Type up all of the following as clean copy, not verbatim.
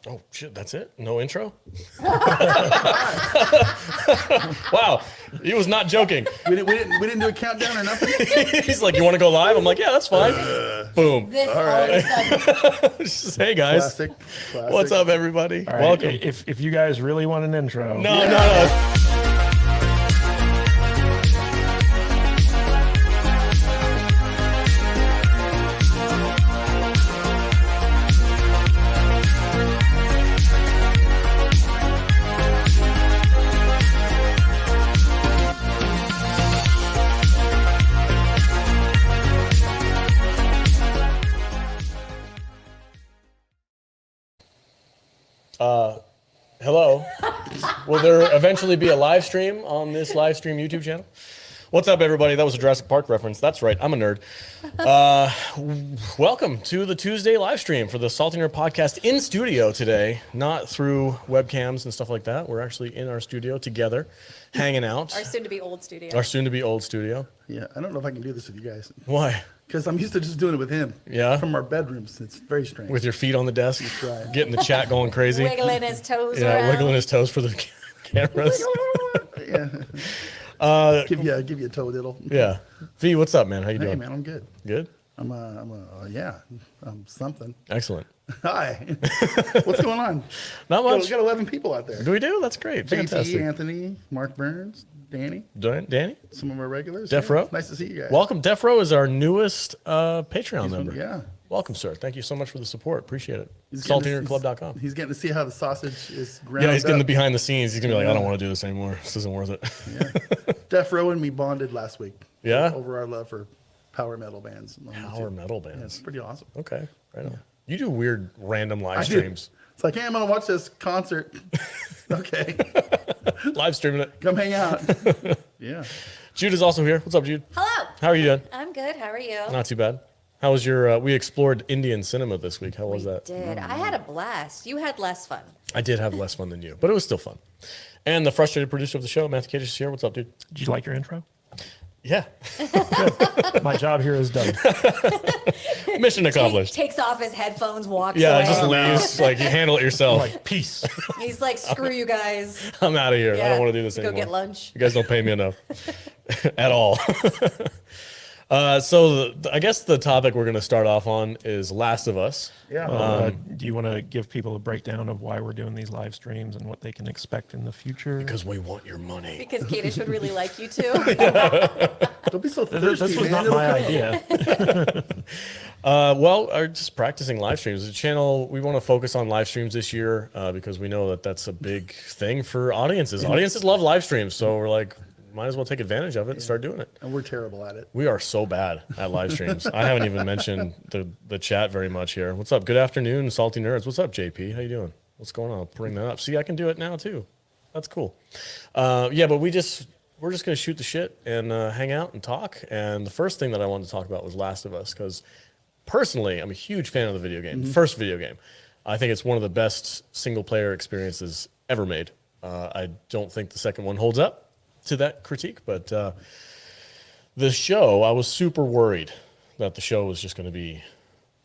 Oh, shit, that's it? No intro? Wow, he was not joking. We didn't do a countdown or nothing. He's like, you want to go live? I'm like, yeah, that's fine. Boom. This all right. Just, hey, guys. Classic. What's up, everybody? All right, Welcome. If you guys really want an intro. No. Hello. Will there eventually be a live stream on this live stream YouTube channel? What's up, everybody? That was a Jurassic Park reference. That's right. I'm a nerd. Welcome to the Tuesday live stream for the Salty Nerd podcast in studio today, not through webcams and stuff like that. We're actually in our studio together, hanging out. Our soon-to-be old studio. Our soon-to-be old studio. Yeah, I don't know if I can do this with you guys. Why? Because I'm used to just doing it with him. Yeah? From our bedrooms. It's very strange. With your feet on the desk, right. getting the chat going crazy. Wiggling his toes Yeah, around. wiggling his toes for the cameras. Yeah. Give you a toe diddle. Yeah. V, what's up, man? How you Hey, doing? man, I'm good. Good? I'm something. Excellent. Hi. What's going on? Not We much. got 11 people out there. Do we do? That's great. JT, Fantastic. Anthony, Mark Burns, Danny, Danny? some of our regulars. Def Yeah, Row? it's nice to see you guys. Welcome. Def Row is our newest Patreon member. Yeah. Welcome, sir. Thank you so much for the support. Appreciate it. He's getting to- SaltyNerdClub.com. He's getting to see how the sausage is ground Yeah, he's getting the up. behind the scenes. He's going to be like, I don't want to do this anymore. This isn't worth it. Yeah. Def Row and me bonded last week. Yeah? Over our love for power metal bands. Power metal Yeah, it's bands. pretty awesome. Okay. Right on. You do weird random live I do. streams. It's like, hey, I'm going to watch this concert. Okay. Live streaming it. Come hang out. Yeah. Jude is also here. What's up, Jude? Hello. How are you doing? I'm good. How are you? Not too bad. How was your, we explored Indian cinema this week. How was that? Did. I had a blast. You had less fun. I did have less fun than you, but it was still fun. And the frustrated producer of the show, Matthew Cadish, is here. What's up, dude? Did you like your intro? Yeah. My job here is done. Mission accomplished. Takes off his headphones, walks Yeah, away. just leaves. Like, you handle it yourself. Like, peace. He's like, screw you guys. I'm out of here. I Yeah, don't want to do this go anymore. get lunch. You guys don't pay me enough at all. So I guess the topic we're going to start off on is Last of Us. Yeah. Do you want to give people a breakdown of why we're doing these live streams and what they can expect in the future? Because we want your money. Because Kadish would really like you too. Don't be so thirsty, This was man. not my It'll come. idea. Well, just practicing live streams. The channel, we want to focus on live streams this year because we know that that's a big thing for audiences. Audiences love live streams, so we're like, might as well take advantage of it and start doing it. And we're terrible at it. We are so bad at live streams. I haven't even mentioned the chat very much here. What's up? Good afternoon, Salty Nerds. What's up, JP? How you doing? What's going on? I'll bring that up. See, I can do it now too. That's cool. Yeah, but we're just going to shoot the shit and hang out and talk. And the first thing that I wanted to talk about was Last of Us because personally, I'm a huge fan of the video game. First video game. I think it's one of the best single player experiences ever made. I don't think the second one holds up to that critique, but the show, I was super worried that the show was just going to be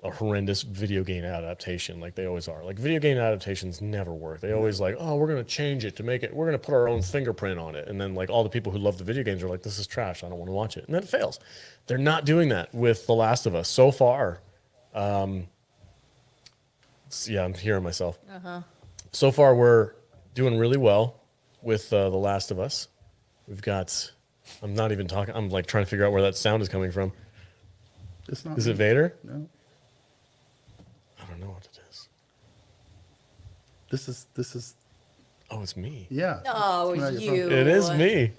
a horrendous video game adaptation like they always are. Like video game adaptations never work. They always like, oh, we're going to change it to make it, we're going to put our own fingerprint on it. And then like all the people who love the video games are like, this is trash. I don't want to watch it. And then it fails. They're not doing that with The Last of Us so far. Yeah, I'm hearing myself. So far, we're doing really well with The Last of Us. We've got, I'm not even talking, I'm like trying to figure out where that sound is coming from. It's not Is it me. Vader? No. I don't know what it is. This is Oh, it's me. yeah. Oh, It's not your you. phone. It is me.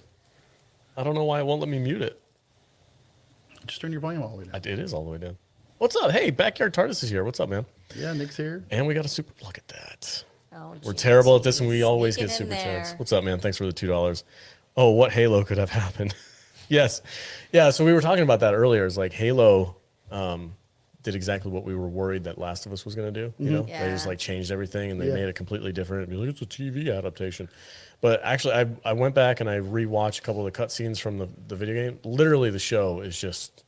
I don't know why it won't let me mute it. Just turn your volume all the way down. It is all the way down. What's up? Hey, Backyard TARDIS is here. What's up, man? Yeah, Nick's here. And we got a super, look at that. Oh, We're geez. terrible at this and we always Sneaking get in super chats. there. What's up, man? Thanks for the $2. Oh, what Halo could have happened? Yes. Yeah, so we were talking about that earlier. It's like Halo did exactly what we were worried that Last of Us was going to do. You know, they just Yeah. like changed everything and they Yeah. made it completely different. It'd be like, it's a TV adaptation. But actually, I went back and I rewatched a couple of the cutscenes from the video game. Literally, the show is just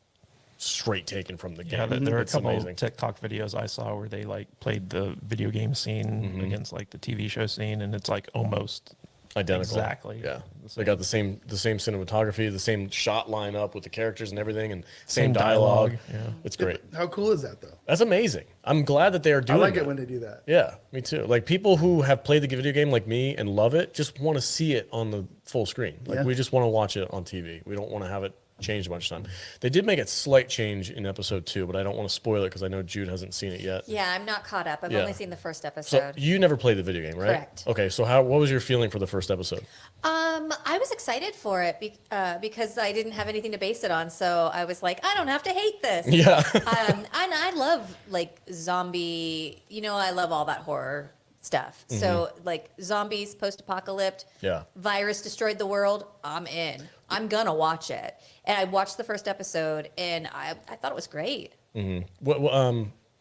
straight taken from the Yeah, game. there are a It's couple amazing. TikTok videos I saw where they like played the video game scene against like the TV show scene, and it's like almost Identical. exactly. Yeah. the They got the same cinematography, the same shot lineup with the characters and everything, and same Same dialogue. dialogue, yeah. It's great. How cool is that though? That's amazing. I'm glad that they are I doing like that. it when they do that. Yeah, me too. Like people who have played the video game like me and love it just want to see it on the full screen. Like Yeah. we just want to watch it on TV. We don't want to have it changed a bunch of time. They did make a slight change in episode 2, but I don't want to spoil it because I know Jude hasn't seen it yet. Yeah, I'm not caught up. I've Yeah. only seen the first So episode. you never played the video game, right? Correct. Okay, so what was your feeling for the first episode? I was excited for it because I didn't have anything to base it on. So I was like, I don't have to hate this. Yeah. And I love like zombie, I love all that horror stuff. So like zombies, post-apocalypse, Yeah. virus destroyed the world, I'm in. I'm gonna watch it. And I watched the first episode and I thought it was great.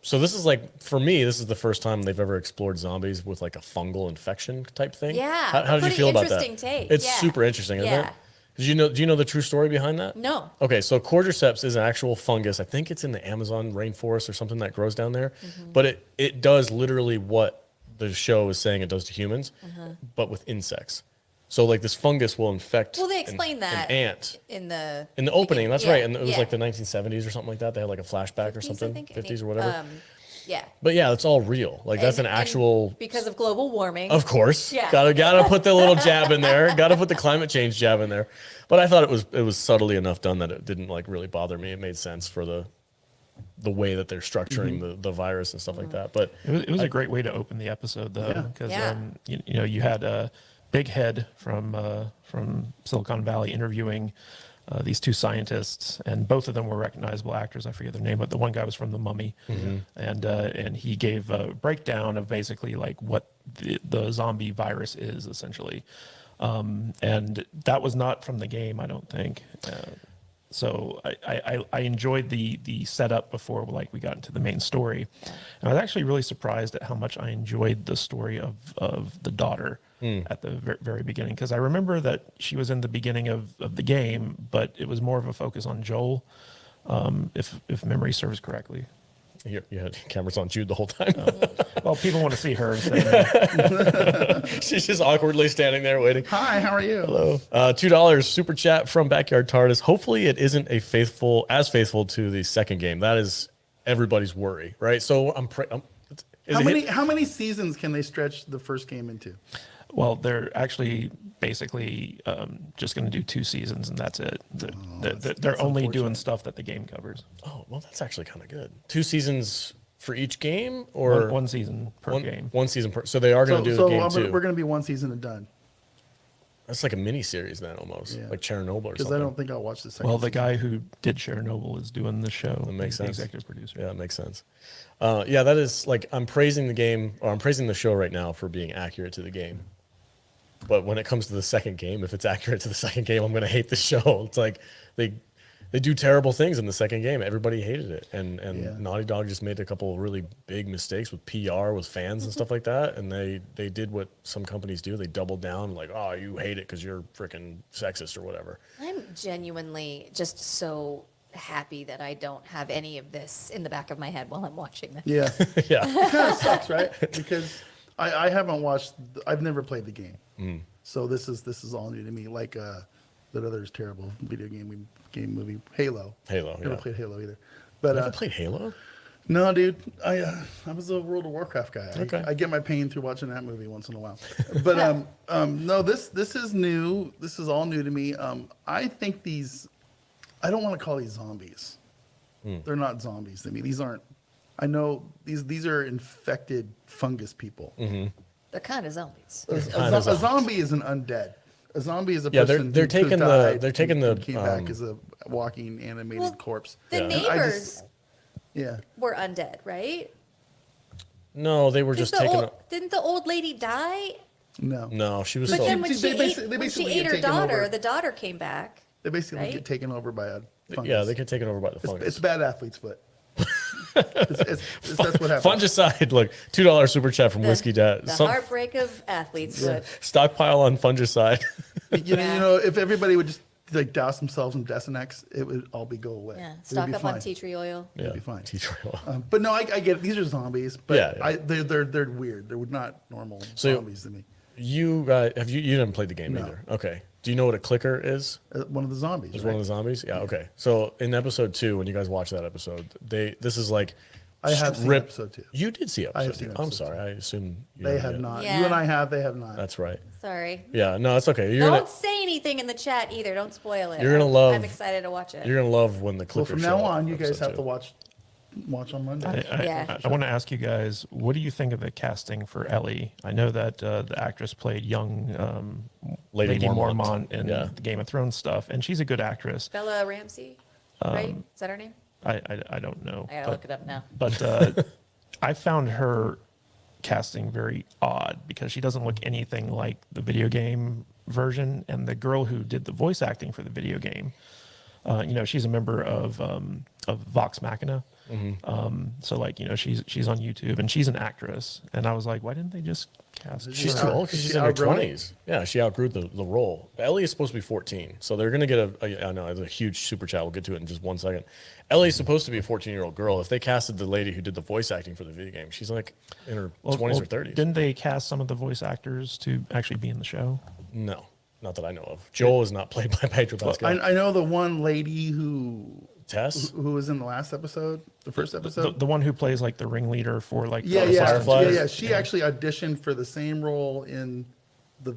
So this is like, for me, this is the first time they've ever explored zombies with like a fungal infection type thing. Yeah, How did you pretty feel about that? interesting take, It's yeah. super interesting, isn't it? Yeah. Do you know the true story behind that? No. Okay, so cordyceps is an actual fungus. I think it's in the Amazon rainforest or something that grows down there. Mm-hmm. But it does literally what the show is saying it does to humans, Uh-huh. but with insects. So like this fungus will infect Well, they explained that an ant. in the Opening, that's yeah, right. And it was yeah. like the 1970s or something like that. They had like a flashback or 50s, I something, think. 50s or whatever. Yeah. But yeah, it's all real. Like that's an And actual. because of global warming. Of course, Yeah. gotta put the little jab in there. Gotta put the climate change jab in there. But I thought it was subtly enough done that it didn't like really bother me. It made sense for the way that they're structuring the virus and stuff like that. But It was a great way to open the episode, though, because Yeah. you had a Big Head from Silicon Valley interviewing these two scientists, and both of them were recognizable actors. I forget their name, but the one guy was from The Mummy, and he gave a breakdown of basically like what the zombie virus is essentially, and that was not from the game, I don't think. So I enjoyed the setup before like we got into the main story. And I was actually really surprised at how much I enjoyed the story of the daughter at the very beginning, because I remember that she was in the beginning of the game, but it was more of a focus on Joel, if memory serves correctly. you had cameras on Jude the whole time. Well, people want to see her. So, She's just awkwardly standing there waiting. Hi, how are you? Hello. $2 super chat from Backyard TARDIS. Hopefully it isn't as faithful to the second game. That is everybody's worry, right? So How many seasons can they stretch the first game into? well, they're actually basically just going to do 2 seasons, and that's it. They're only doing stuff that the game covers. Oh, well, that's actually kind of good. 2 seasons for each game, or One season per game. One season per. So they are going to do the game too. We're going to be one season and done. That's like a mini series then, almost Yeah. like Chernobyl or Because something. I don't think I'll watch the second. Well, the season. guy who did Chernobyl is doing the show. That makes He's the sense. executive producer. Yeah, it makes sense. Yeah, that is like I'm praising the game, or I'm praising the show right now for being accurate to the game. But when it comes to the second game, if it's accurate to the second game, I'm going to hate the show. It's like they do terrible things in the second game. Everybody hated it, and Yeah. Naughty Dog just made a couple of really big mistakes with PR, with fans and stuff like that. And they did what some companies do. They doubled down, like, oh, you hate it because you're freaking sexist or whatever. I'm genuinely just so happy that I don't have any of this in the back of my head while I'm watching this. Yeah, Yeah. it kind of sucks, right? Because I haven't watched. I've never played the game, so this is all new to me. Like that other terrible video game movie, Halo. Halo, Never yeah. played Halo either. You But ever played Halo? no, dude, I was a World of Warcraft guy. Okay. I get my pain through watching that movie once in a while. But no, this is new. This is all new to me. I think I don't want to call these zombies. They're not zombies to me. These aren't. I know these are infected fungus people. They're kind of zombies. A zombie is an undead. A zombie is a Yeah, person they're who taking the- died they're taking and the, came back as a walking animated Well, corpse. The Yeah. I neighbors just- Yeah. were undead, right? No, they were just taking. Didn't the old lady die? No. No, she was But still. then when They she basically ate get her taken daughter, over. the daughter came back. They basically Right? get taken over by a fungus. Yeah, they get taken over by the fungus. It's bad athlete's foot. That's what happens. Fungicide, look, $2 super chat from Whiskey Dad. The heartbreak of athletes. Foot. Stockpile on fungicide. You know, if everybody would just like douse themselves in Desenex, it would all go away. Yeah, It would stock be up on fine. tea tree oil. It'd be fine. Tea tree oil. But no, I get it. These are zombies, but Yeah, yeah. they're weird. They're not normal zombies to me. You have you didn't play the game No. either. Okay. Do you know what a clicker is? One of the zombies. Is right? one of the zombies? Yeah, okay. So in episode 2, when you guys watch that episode, this is like I have seen rip- episode 2. You did see episode have 2. seen I'm episode sorry. I assume you They haven't have yet. not. Yeah. You and I have. They have not. That's right. Sorry. Yeah, no, it's okay. Don't say anything in the chat either. Don't spoil it. You're gonna love- I'm excited to watch it. You're gonna love when the Well, clicker from show now up, on, you guys episode have to 2. watch on Monday. Yeah. I want to ask you guys, what do you think of the casting for Ellie? I know that the actress played young Lady Lady Mormont. Mormont in Yeah. the Game of Thrones stuff, and she's a good actress. Bella Ramsey, right? Is that her name? I don't know. I gotta but- look it up now. But I found her casting very odd because she doesn't look anything like the video game version. And the girl who did the voice acting for the video game, she's a member of Vox Machina. So like, she's on YouTube and she's an actress. And I was like, why didn't they just cast She's her? too old because She she's in her outgrown it? 20s. Yeah, she outgrew the role. Ellie is supposed to be 14, so they're going to get I know, it's a huge super chat. We'll get to it in just 1 second. Ellie's supposed to be a 14-year-old girl. If they casted the lady who did the voice acting for the video game, she's like in her 20s or 30s. Didn't they cast some of the voice actors to actually be in the show? No, not that I know of. Joel is not played by Pedro Pascal. I know the one lady who Tess? was in the last episode, the first episode. The one who plays like the ringleader for like Yeah, the yeah, Fireflies? yeah. She actually auditioned for the same role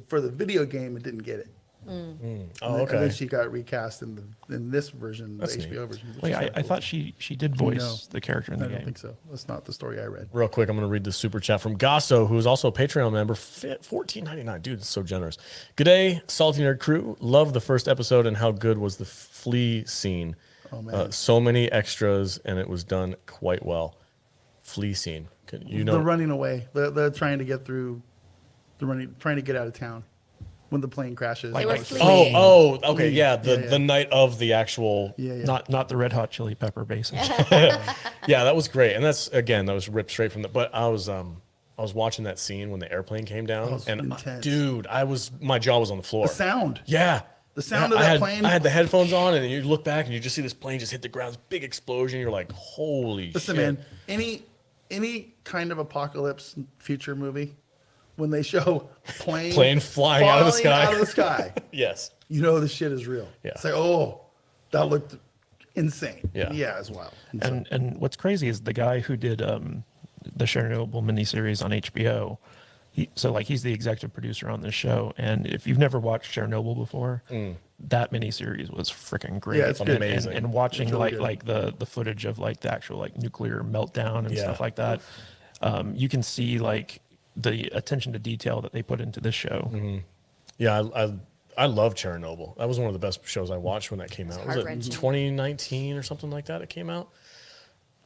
for the video game and didn't get it. Oh, And okay. then she got recast in this version, That's the neat. HBO version. which Wait, is I kinda cool. thought she did voice No. the character in I the don't game. think so. That's not the story I read. Real quick, I'm going to read the super chat from Gasso, who is also a Patreon member. $14.99. Dude, it's so generous. Good day, Salty Nerd crew. Love the first episode and how good was the flea scene. Oh, man. So many extras, and it was done quite well. Flea scene. They're running away. They're trying to get through. Trying to get out of town when the plane crashes. They were Like- fleeing. Okay, yeah, Yeah. the night of the actual. Yeah, yeah. Not the Red Hot Chili Pepper basis. Yeah, that was great, and that was ripped straight from the. But I was watching that scene when the airplane came down, was and intense. dude, my jaw was on the floor. The sound. Yeah. The sound Yeah, of that plane. I had the headphones on, and you look back and you just see this plane just hit the ground, this big explosion. You're like, holy Listen, shit. man. Any kind of apocalypse future movie, when they show Plane flying out of the falling sky. out of the sky, Yes. you know the shit is real. Yeah. It's like, oh, that looked insane. Yeah. Yeah, it's wild. And so- And what's crazy is the guy who did the Chernobyl miniseries on HBO. He's the executive producer on this show, and if you've never watched Chernobyl before, that miniseries was freaking great. Yeah, it's good. Amazing. And watching It's really like good. the footage of like the actual like nuclear meltdown and Yeah. stuff like that, you can see like the attention to detail that they put into this show. Yeah, I love Chernobyl. That was one of the best shows I watched when that came out. Was it heart-wrenching. 2019 or something like that? It came out.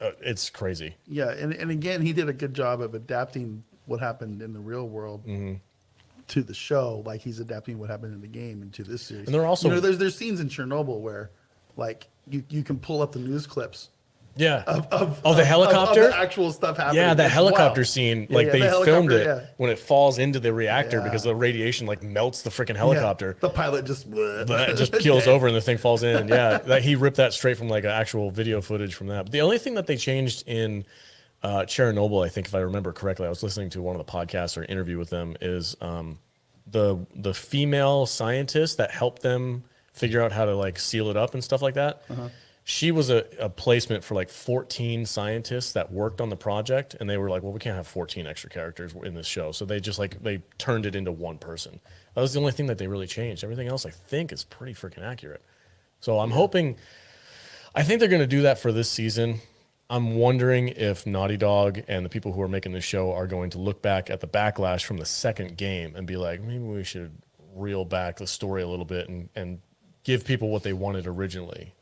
It's crazy. yeah, and again, he did a good job of adapting what happened in the real world to the show, like he's adapting what happened in the game into this series. And they're also- there's scenes in Chernobyl where, like, you can pull up the news clips Yeah. of the helicopter. of the actual stuff happening. Yeah, the It's helicopter wild. scene, Yeah, like yeah, they the filmed helicopter, it yeah. when it falls into the reactor Yeah. because the radiation like melts the freaking Yeah, helicopter. the pilot just It just keels over and the thing falls in. Yeah, he ripped that straight from like actual video footage from that. But the only thing that they changed in Chernobyl, I think if I remember correctly, I was listening to one of the podcasts or interview with them, is the female scientist that helped them figure out how to like seal it up and stuff like that. She was a placement for like 14 scientists that worked on the project, and they were like, well, we can't have 14 extra characters in this show. So they just like, they turned it into one person. That was the only thing that they really changed. Everything else I think is pretty freaking accurate. So I'm hoping, I think they're going to do that for this season. I'm wondering if Naughty Dog and the people who are making this show are going to look back at the backlash from the second game and be like, maybe we should reel back the story a little bit and give people what they wanted originally.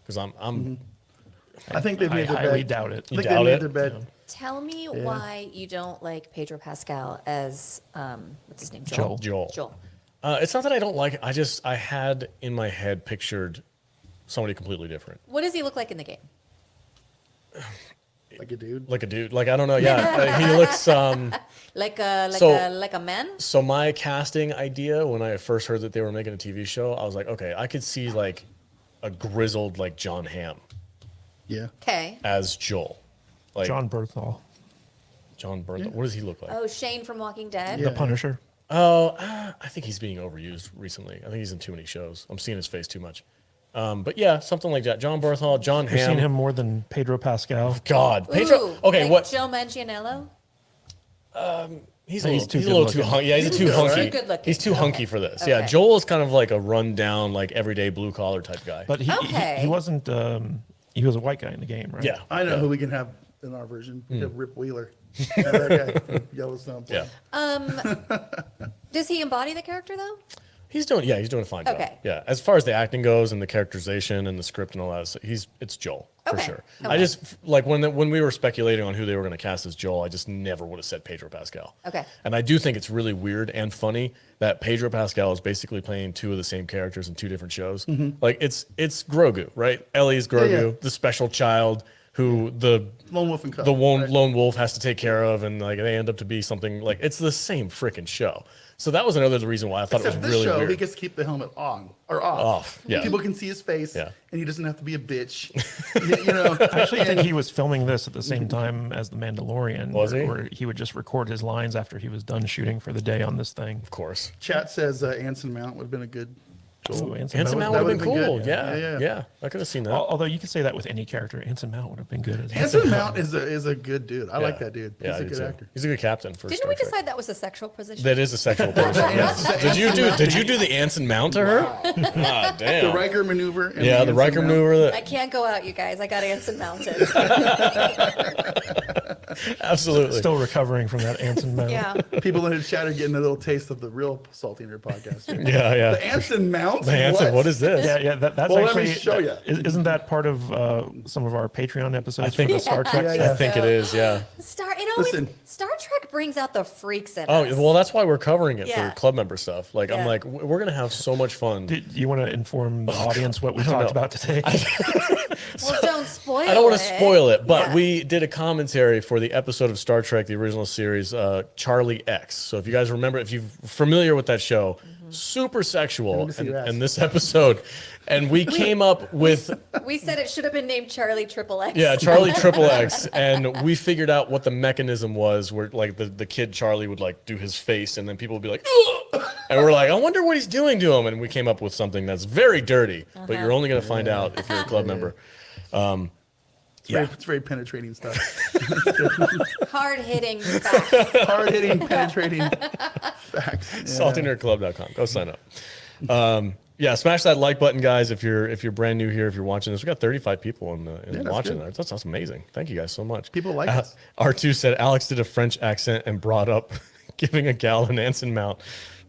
Because I think they've I made their highly bed. doubt it. I think doubt they made it? their bed. Tell me why you don't like Pedro Pascal as what's his name? Joel. Joel. It's not that I don't like it. I had in my head pictured somebody completely different. What does he look like in the game? Like a dude. like a dude. Like I don't know. Yeah, he looks. Like a man. So my casting idea when I first heard that they were making a TV show, I was like, okay, I could see like a grizzled like John Hamm Yeah. Okay. as Joel, like John Berthal, John Bernthal. What does he look like? Oh, Shane from Walking Dead. Yeah. the Punisher. Oh, I think he's being overused recently. I think he's in too many shows. I'm seeing his face too much. But yeah, something like that. John Berthal, John You've seen Hamm. him more than Pedro Pascal. God, Ooh, Pedro. Okay, like what? Joe Manganiello. He's He's a little too good-looking. hunky. Yeah, he's too good, hunky. right? Good looking. He's too hunky Okay. for this. Yeah, Okay. Joel is kind of like a rundown, like everyday blue collar type guy. But Okay. he wasn't. He was a white guy in the game, right? yeah, I know who we can have in our version. We have Rip Wheeler. That guy from Yellowstone. yeah. Does he embody the character though? He's doing a fine job. Okay. Yeah, as far as the acting goes and the characterization and the script and all that, it's Joel for Okay. sure. Okay. I just like when we were speculating on who they were going to cast as Joel, I just never would have said Pedro Pascal. Okay. And I do think it's really weird and funny that Pedro Pascal is basically playing two of the same characters in two different shows. Like it's Grogu, right? Ellie's Grogu, yeah. the special child who the Lone Wolf and Cub. lone wolf has to take care of, and like they end up to be something like it's the same freaking show. So that was another reason why I thought Except it was this really show, weird. he gets to keep the helmet on or off. Off, yeah. People can see his face, Yeah. and he doesn't have to be a bitch. you know, I actually think he was filming this at the same time as The Mandalorian. Was he? Where he would just record his lines after he was done shooting for the day on this thing. Of course. chat says Anson Mount would have been a good. Ooh, Anson Mount that would have been would've been cool. good. Yeah. Yeah. I could have seen that. Although you could say that with any character, Anson Mount would have been good as Anson Mount is a good dude. I like Yeah. that dude. Yeah, He's I a do good too. actor. He's a good captain for Didn't Star we Trek. decide that was a sexual position? That is a sexual person. yes. Did you do the Anson Mount to her? Ah, damn. The Riker maneuver. And yeah, the Anson Riker Mount. maneuver. I can't go out, you guys. I got Anson mounted. Absolutely. still recovering from that Anson Mount. yeah. People in the chat are getting a little taste of the real Salty Nerd podcast. Here. Yeah, yeah. The Anson Mount. The Anson, what is this? Yeah, that's Well, let me actually. show ya. Isn't that part of some of our Patreon episodes? I think- for the Star Trek. Yeah, stuff? yeah. I think it is. Yeah. Listen. Star Trek brings out the freaks in Oh us. well, that's why we're covering it Yeah. for club member stuff. Like I'm Yeah. like, we're gonna have so much fun. Do you want to inform the audience what we talked know. about today? Well, don't spoil it. I don't want to spoil it, but Yeah. we did a commentary for the episode of Star Trek, the original series, Charlie X. So if you guys remember, if you're familiar with that show, super sexual, to see your ass. and this episode, and we came up with We said it should have been named Charlie Triple X. yeah Charlie Triple X, and we figured out what the mechanism was, where like the kid Charlie would like do his face, and then people would be like, "Ugh!" And we're like, I wonder what he's doing to him, and we came up with something that's very dirty, but you're only gonna find out if you're a club member. It's very penetrating stuff. Hard hitting facts. Hard hitting, penetrating facts. Yeah. SaltyNerdClub.com. Go sign up. Yeah, smash that like button, guys. If you're brand new here, if you're watching this, we got 35 people in that's watching good. that. That's amazing. Thank you guys so much. People like us. R2 said Alex did a French accent and brought up giving a gal an Anson Mount.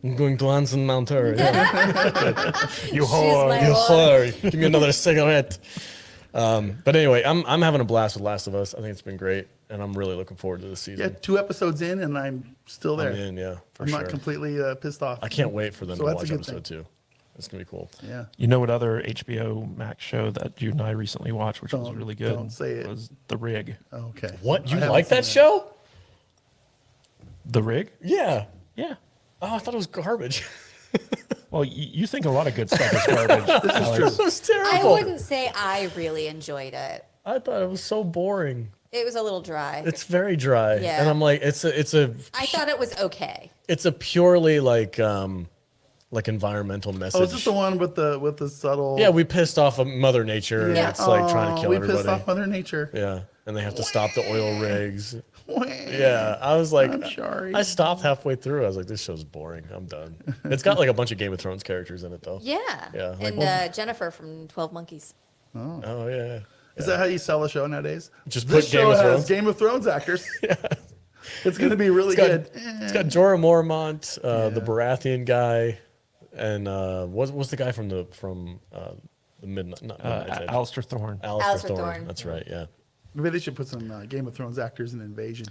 I'm going to Anson Mount her. Yeah. You She's whore. my You whore. whore. Give me another cigarette. But anyway, I'm having a blast with Last of Us. I think it's been great, and I'm really looking forward to this Yeah, season. 2 episodes in, and I'm still there. I'm in, yeah, for I'm sure. not completely pissed off. I can't wait for them So to that's a watch good episode 2. It's gonna be cool. Yeah. You know what other HBO Max show that you and I recently watched, which was Don't- really good? don't say it. Was The Rig. Okay. What, you I haven't like seen that show? The Rig? Yeah. Yeah. Oh, I thought it was garbage. Well, you think a lot of good stuff is garbage. Alex. It was I terrible. wouldn't say I really enjoyed it. I thought it was so boring. It was a little dry. It's very dry, Yeah. and I'm like, it's a I thought it was okay. it's a purely like environmental message. Oh, is this the one with the subtle? Yeah, we pissed off of Mother Nature, and Yeah. it's like trying to kill we everybody. pissed off Mother Nature. Yeah, and they have to stop the oil rigs. Wah. Yeah, I was like, I'm sorry. I stopped halfway through. I was like, this show's boring. I'm done. It's got like a bunch of Game of Thrones characters in it, though. Yeah. Yeah, like, And well- Jennifer from 12 Monkeys. Oh yeah. Is that how you sell a show nowadays? Just This put Game show of has Thrones. Game of Thrones actors. It's going to be really good. It's got Jorah Mormont, the Baratheon guy, and what's the guy from the Midnight? Not Midnight's Edge. Alistair Thorne. Alistair Alistair Thorne. Thorne. That's right. Yeah. Maybe they should put some Game of Thrones actors in Invasion.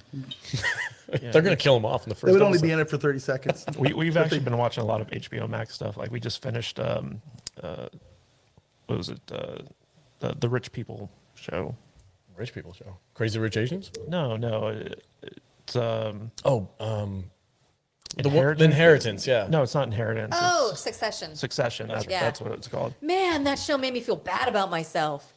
They're gonna kill him off in the first. They would only episode. be in it for 30 seconds. We've actually been watching a lot of HBO Max stuff. Like we just finished, what was it? The Rich People show. Rich people show. Crazy Rich Asians? No, it's The Inheritance, yeah. No, it's not Inheritance. Oh, It's Succession. Succession. Yeah. That's what it's called. Man, that show made me feel bad about myself.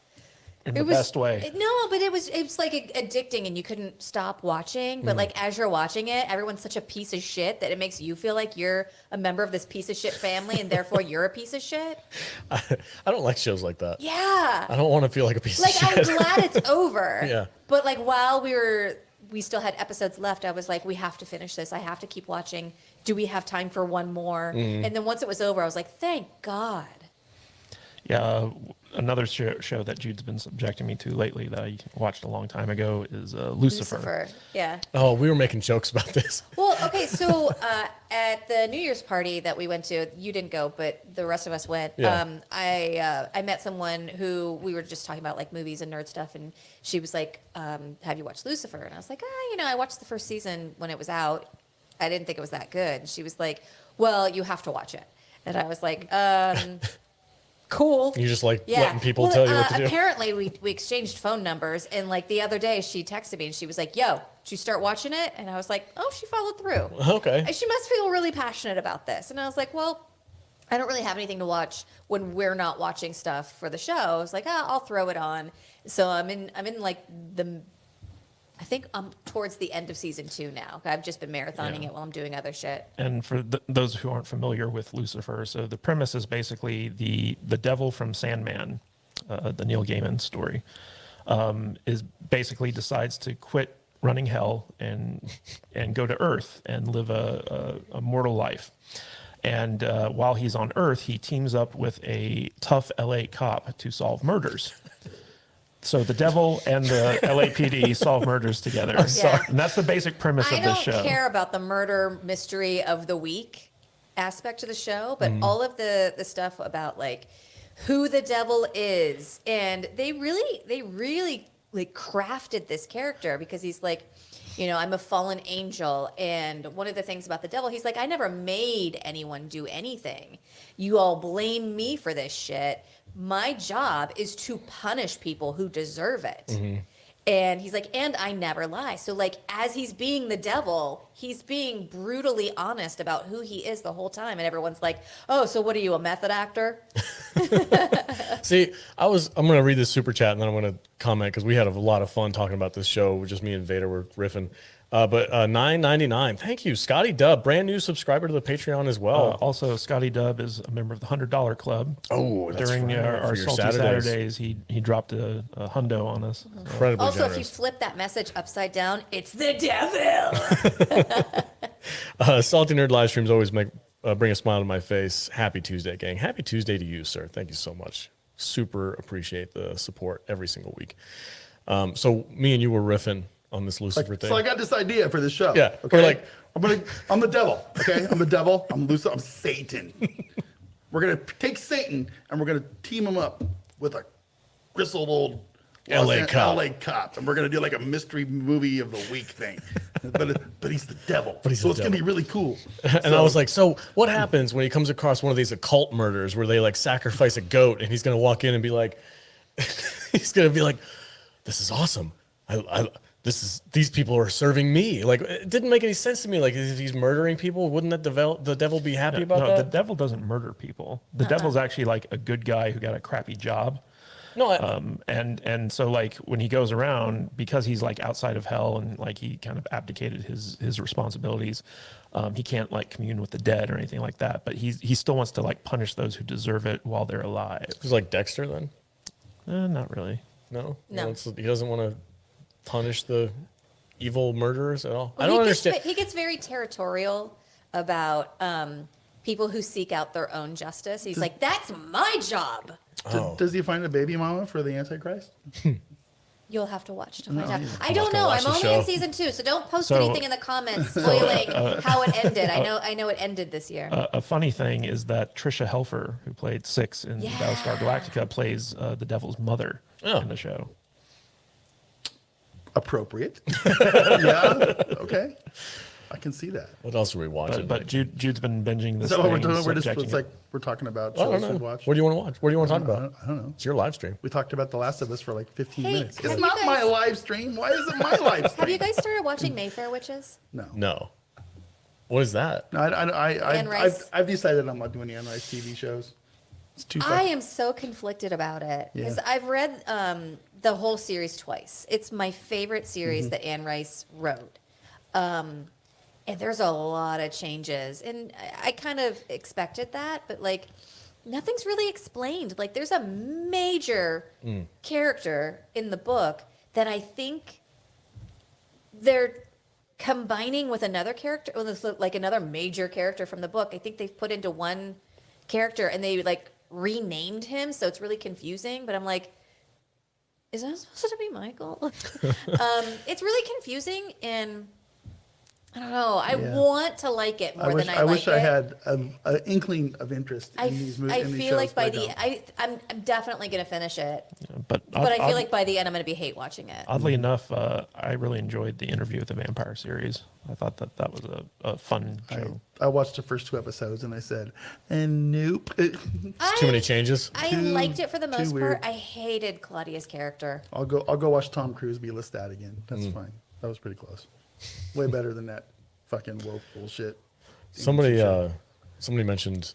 In the best way. No, but it was like addicting, and you couldn't stop watching. But like as you're watching it, everyone's such a piece of shit that it makes you feel like you're a member of this piece of shit family, and therefore you're a piece of shit. I don't like shows like that. Yeah. I don't want to feel like a piece Like of I'm shit. glad it's over. Yeah. But like while we still had episodes left, I was like, we have to finish this. I have to keep watching. Do we have time for one more? And then once it was over, I was like, thank God. Yeah, another show that Jude's been subjecting me to lately that I watched a long time ago is Lucifer. Yeah. Oh, we were making jokes about this. Well, okay, so at the New Year's party that we went to, you didn't go, but the rest of us went. Yeah. I met someone who we were just talking about like movies and nerd stuff, and she was like, "Have you watched Lucifer?" And I was like, I watched the first season when it was out. I didn't think it was that good. And she was like, "Well, you have to watch it." And I was like, cool. You just like letting people tell you what to do. Apparently, we exchanged phone numbers, and like the other day, she texted me and she was like, "Yo, did you start watching it?" And I was like, "Oh, she followed through. Okay. And she must feel really passionate about this." And I was like, "Well, I don't really have anything to watch when we're not watching stuff for the show." I was like, I'll throw it on." So I'm in like I think I'm towards the end of season 2 now. I've just been marathoning it while I'm doing other shit. And for those who aren't familiar with Lucifer, so the premise is basically the devil from Sandman, the Neil Gaiman story, is basically decides to quit running hell and go to Earth and live a mortal life. And while he's on Earth, he teams up with a tough LA cop to solve murders. So the devil and the LAPD solve murders together. Yeah. And that's the basic premise I of this don't show. care about the murder mystery of the week aspect of the show, but all of the stuff about like who the devil is, and they really like crafted this character because he's like, I'm a fallen angel, and one of the things about the devil, he's like, I never made anyone do anything. You all blame me for this shit. My job is to punish people who deserve it. Mm-hmm. And he's like, and I never lie. So like, as he's being the devil, he's being brutally honest about who he is the whole time. And everyone's like, oh, so what are you, a method actor? See, I'm going to read this super chat and then I'm going to comment because we had a lot of fun talking about this show. Just me and Vader were riffing. But $9.99. Thank you, Scotty Dub, brand new subscriber to the Patreon as well. Also, Scotty Dub is a member of the $100 Club. Oh, that's during right, our for your Salty Saturdays. Saturdays, he dropped a hundo on us. Incredibly Also, if you generous. flip that message upside down, it's the devil. Salty Nerd live streams always bring a smile to my face. Happy Tuesday, gang. Happy Tuesday to you, sir. Thank you so much. Super appreciate the support every single week. So me and you were riffing on this Lucifer thing. So I got this idea for this show. Yeah, Okay. we're like- I'm the devil. Okay. I'm the devil. I'm Lucifer. I'm Satan. We're gonna take Satan and we're gonna team him up with a grizzled old LA cop. LA cop, and we're gonna do like a mystery movie of the week thing. but he's the devil. But he's so the it's gonna be devil. really cool. And I was like, so what happens when he comes across one of these occult murders where they like sacrifice a goat and he's going to walk in and be like, this is awesome. These people are serving me. Like, it didn't make any sense to me. Like, if he's murdering people, wouldn't the devil be happy about No, that? the devil doesn't murder people. The devil's actually like a good guy who got a crappy job. No, And so like when he goes around, because he's like outside of hell and like he kind of abdicated his responsibilities, he can't like commune with the dead or anything like that. But he still wants to like punish those who deserve it while they're alive. he's like Dexter then? Not really. No? No. He doesn't want to punish the evil murderers at all? I don't understand. He gets very territorial about people who seek out their own justice. He's like, that's my job. Does he find a baby mama for the Antichrist? You'll have to watch to find out. yeah. I don't gonna know. watch I'm the only show. in season 2, so don't post So- anything in the comments spoiling how it ended. I know it ended this year. A funny thing is that Trisha Helfer, who played Six in Yeah. Battlestar Galactica, plays the devil's mother in the show. Appropriate. Yeah. Okay. I can see that. What else are we watching? But Jude's been binging this Is that what we're thing, doing? We're just subjecting it's it. like we're talking about I don't shows know. to watch. What do you want to watch? What do you want to talk I about? don't, I don't know. It's your live stream. We talked about The Last of Us for like 15 Hey, minutes. have It's you not my guys- live stream. Why is it my live stream? Have you guys started watching Mayfair Witches? No. No. What is that? No, Anne Rice? I've decided I'm not doing Anne Rice TV shows. It's too I fun. am so conflicted about it because Yeah. I've read the whole series twice. It's my favorite series that Anne Rice wrote. And there's a lot of changes. And I kind of expected that, but like nothing's really explained. Like there's a major character in the book that I think they're combining with another character, like another major character from the book. I think they've put into one character and they like renamed him. So it's really confusing. But I'm like, is that supposed to be Michael? It's really confusing and I don't know. I Yeah. want to like it more than I I like wish it. I had an inkling of interest in these movies. I feel like by the I'm definitely gonna finish it, But but I feel like by the end I'm gonna be hate watching it. oddly enough, I really enjoyed the Interview with the Vampire series. I thought that was a fun show. I watched the first 2 episodes and I said, and nope. Too many changes. I Too- liked it for the too most weird. part. I hated Claudia's character. I'll go watch Tom Cruise be Lestat again. That's fine. That was pretty close. Way better than that fucking woke bullshit. Somebody mentioned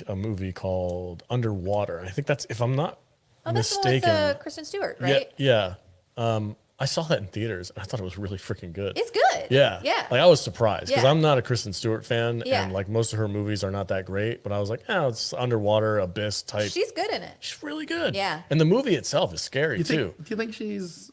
a movie called Underwater. I think that's, if I'm not Oh, that's mistaken. the one with Kristen Stewart, right? Yeah. I saw that in theaters. And I thought it was really freaking good. It's good. Yeah. Yeah. Like I was surprised because Yeah. I'm not a Kristen Stewart fan Yeah. and like most of her movies are not that great, but I was like, oh, it's underwater abyss type. She's good in it. She's really good. Yeah. And the movie itself is scary too. Do you think she's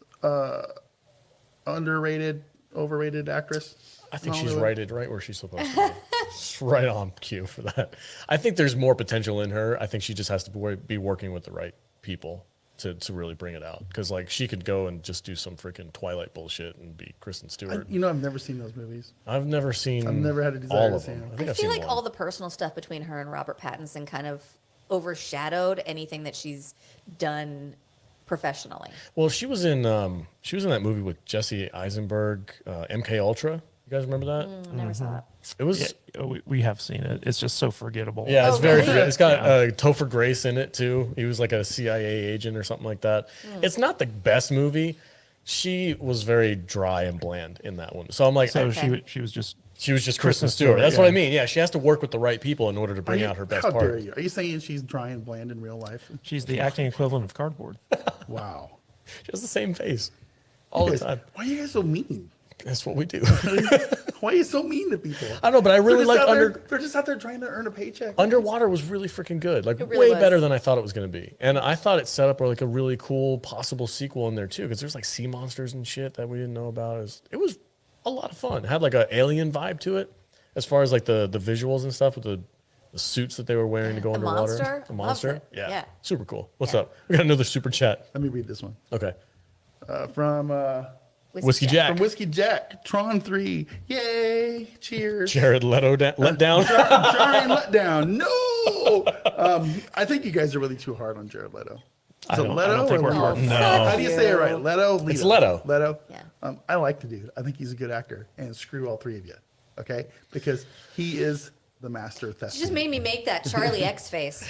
underrated, overrated actress? I think in she's Hollywood? right where she's supposed to be. It's right on cue for that. I think there's more potential in her. I think she just has to be working with the right people to really bring it out. Because like she could go and just do some freaking Twilight bullshit and be Kristen Stewart. I've never seen those movies. I've never seen. I've never had a desire all to of see them. them. I think I I've feel seen like one. all the personal stuff between her and Robert Pattinson kind of overshadowed anything that she's done professionally. Well, she was in that movie with Jesse Eisenberg, MK Ultra. You guys remember that? Never saw it. It was. Yeah, we have seen it. It's just so forgettable. Yeah, it's Oh, very. really? It's got Topher Grace in it too. He was like a CIA agent or something like that. It's not the best movie. She was very dry and bland in that one. So I'm like, So Okay. she was just she was just Kristen Kristen Stewart. Stewart, That's yeah. what I mean. Yeah, she has to work with the right people in order to bring out her best How dare part. you? Are you saying she's dry and bland in real life? she's the acting equivalent of cardboard. Wow. She has the same face all the time. Why are you guys so mean? That's what we do. Why are you so mean to people? I know, but I really like They're just out there trying to earn a paycheck. Underwater was really freaking good. Like It really way was. better than I thought it was going to be. And I thought it set up like a really cool possible sequel in there too, because there's like sea monsters and shit that we didn't know about. It was a lot of fun. It had like an alien vibe to it, as far as like the visuals and stuff with the suits that they were wearing to go The underwater. monster? The Loves monster, it. yeah, Yeah. super cool. What's Yeah. up? We got another super chat. Let me read this one. Okay, From Whiskey Jack. from Whiskey Jack, Tron 3. Yay! Cheers. Jared Leto let down. Jarring letdown. No. I think you guys are really too hard on Jared Leto. I Is it don't Leto think or we're Leto? hard. No. How do you say it right? Leto. It's Leto. Leto. Yeah. I like the dude. I think he's a good actor. And screw all 3 of you. Okay, because he is the master of She just thespian. made me make that Charlie X face.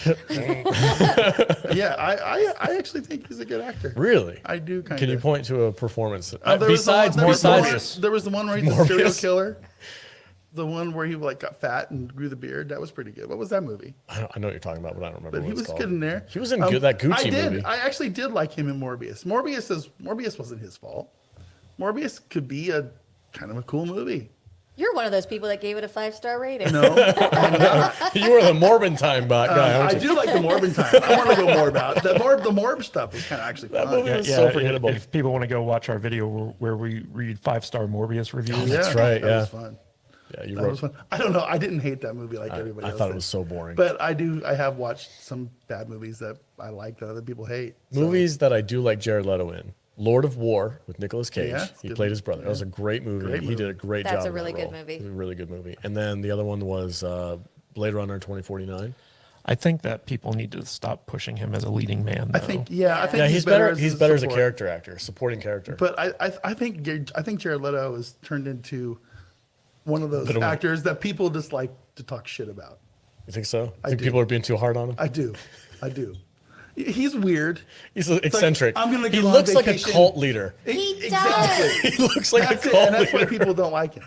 Yeah, I actually think he's a good actor. Really? I do kind of. Can you point to a performance There was the one- besides there was the one- Morbius? There was the one where he's a serial Morbius. killer. The one where he like got fat and grew the beard. That was pretty good. What was that movie? I know what you're talking about, but I don't remember. But what he it's was called. good in there. He was in that Gucci I did. movie. I actually did like him in Morbius. Morbius wasn't his fault. Morbius could be a kind of a cool movie. You're one of those people that gave it a 5-star rating. No, You were the Morbin time bot guy. I aren't you? do like the Morbin time. I want to go more about the Morb stuff. Is kind of actually fun. movie was so forgettable. If people want to go watch our video where we read 5-star Morbius reviews, That's right, That yeah. was fun. Yeah, you That wrote. was fun. I don't know. I didn't hate that movie like everybody I else thought it did. was so boring. But I have watched some bad movies that I like that other people hate. So, Movies that I do like Jared Leto in. Lord of War with Nicolas Cage. Yeah, it's He good. played his brother. That was a great movie. Great He movie. did a great That's job. a in really that good role. movie. It was a really good movie. And then the other one was Blade Runner 2049. I think that people need to stop pushing him as a leading man. I though. think I think Yeah, he's better. as He's better as a support. character actor, supporting character. But I think Jared Leto has turned into one of those Bit of a- actors that people just like to talk shit about. You think so? I Think do. people are being too hard on him? I do. He's weird. He's eccentric. I'm gonna he go on looks like a vacation. cult leader. He Exactly. He looks like That's a it, cult and that's why leader. people don't like him.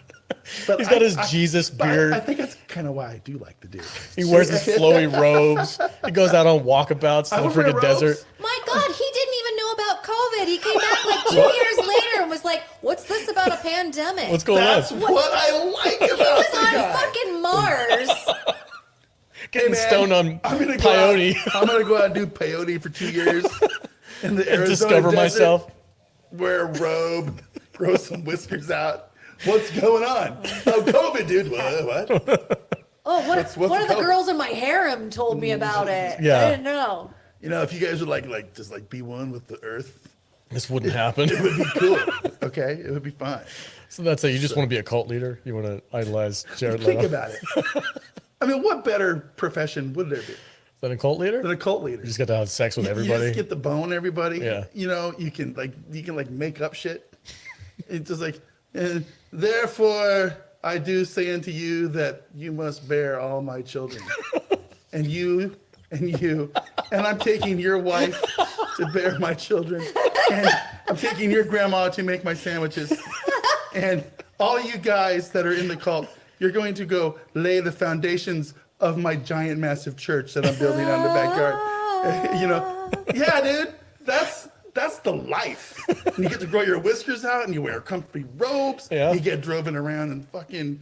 But He's got his Jesus but beard. I think that's kind of why I do like the dude. He wears his flowy robes. He goes out on walkabouts I to the would wear freaking robes. desert. My God, he didn't even know about COVID. He came back like 2 years later and was like, "What's this about a pandemic?" What's going That's on? what I like He about was the on guy. fucking Mars. Getting man, stoned on I'm gonna peyote. I'm gonna go out and do peyote for 2 years in the Arizona Discover desert, myself. Wear a robe, grow some whiskers out. What's going on? Oh, COVID, dude. What? Oh, What's one of the COVID? girls in my harem told me about it. Yeah. I didn't know. You know, if you guys would like just like be one with the earth, This wouldn't happen. it would be cool. Okay, it would be fine. So that's it. You just want to be a cult leader? You want to idolize Jared Think Leto? about it. I mean, what better profession would there be Than a cult leader? than a cult leader? You just got to have sex with You everybody. just get to bone everybody. Yeah. You know, you can make up shit. It's just like, and therefore I do say unto you that you must bear all my children, and you, and I'm taking your wife to bear my children, and I'm taking your grandma to make my sandwiches, and all you guys that are in the cult, you're going to go lay the foundations of my giant, massive church that I'm building on the backyard. You know, yeah, dude, that's the life. And you get to grow your whiskers out, and you wear comfy robes. Yeah. You get driven around in fucking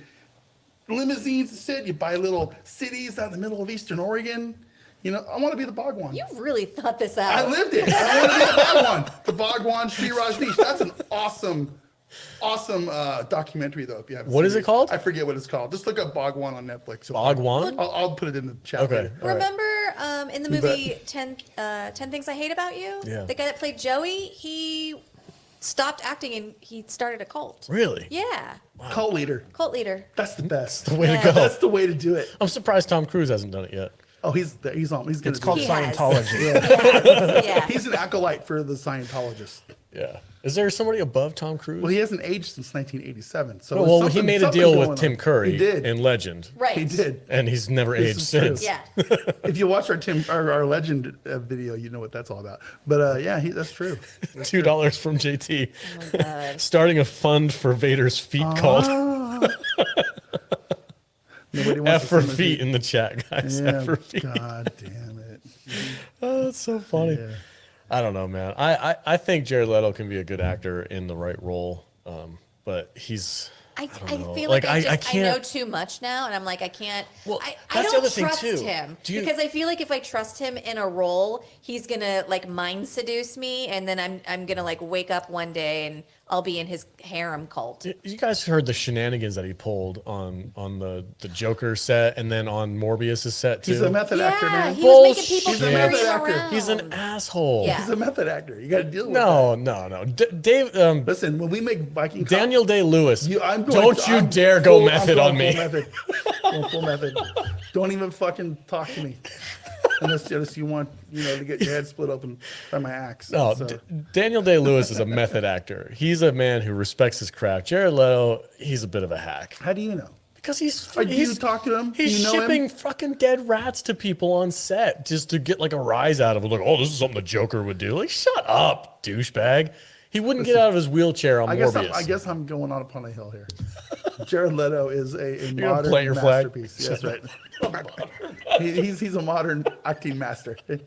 limousines and shit. You buy little cities out in the middle of Eastern Oregon. You know, I want to be the Bhagwan. You really thought this out. I lived it. I want to be the Bhagwan. The Bhagwan Sri Rajneesh. That's an awesome documentary, though, if you haven't What seen is it called? I forget what it's called. Just look up Bhagwan on Netflix. Bhagwan? I'll put it in the chat. Okay. later. All right. Remember in the You movie 10 Things I Hate About You? Yeah. The guy that played Joey, he stopped acting and he started a cult. Really? Yeah. Cult leader. Cult leader. That's the best. Way Yeah. to go. That's the way to do it. I'm surprised Tom Cruise hasn't done it yet. Oh, he's gonna It's do called it. He has. Scientology. Yes. Yeah. He's an acolyte for the Scientologists. Yeah. Is there somebody above Tom Cruise? Well, he hasn't aged since 1987. So well, there's he made a something deal going with Tim on. Curry He did. in Legend. Right. He did. And he's never This aged is true. since. Yeah. If you watch our Legend video, you know what that's all about. But yeah, that's true. $2 from JT. Oh my God. Starting a fund for Vader's feet called Nobody wants F to for see my feet in the chat, guys. Yeah, F for feet. God damn it. Oh, that's so funny. Yeah. I don't know, man. I think Jared Leto can be a good actor in the right role, but he's. I don't know. feel like I know can't. too much now, and I'm like, I can't. Well, I that's the don't other thing, trust too. him Do you- because I feel like if I trust him in a role, he's gonna like mind seduce me, and then I'm gonna like wake up one day and I'll be in his harem cult. You guys heard the shenanigans that he pulled on the Joker set and then on Morbius's set too. He's a method actor, Yeah, man. he was making people Bullshit. carry He's a him method actor. around. He's an asshole. Yeah. He's a method actor. You got to deal with No. Dave. that. Listen, when we make Viking Cop, Daniel Day Lewis. I'm Don't you dare go method on me. Full method. Going full method. Don't even fucking talk to me. Unless you want, to get your head split open by my axe. No, So, Daniel Day Lewis is a method actor. He's a man who respects his craft. Jared Leto, he's a bit of a hack how do you know? because he's Do you talk to him? He's Do you know shipping him? fucking dead rats to people on set just to get like a rise out of it. Like, oh, this is something the Joker would do. Like, shut up, douchebag. He wouldn't get out of his wheelchair on Morbius. I guess I'm going on upon a hill here. Jared Leto is a gonna modern plant your flag? masterpiece. Yes, right. He's a modern acting master. That's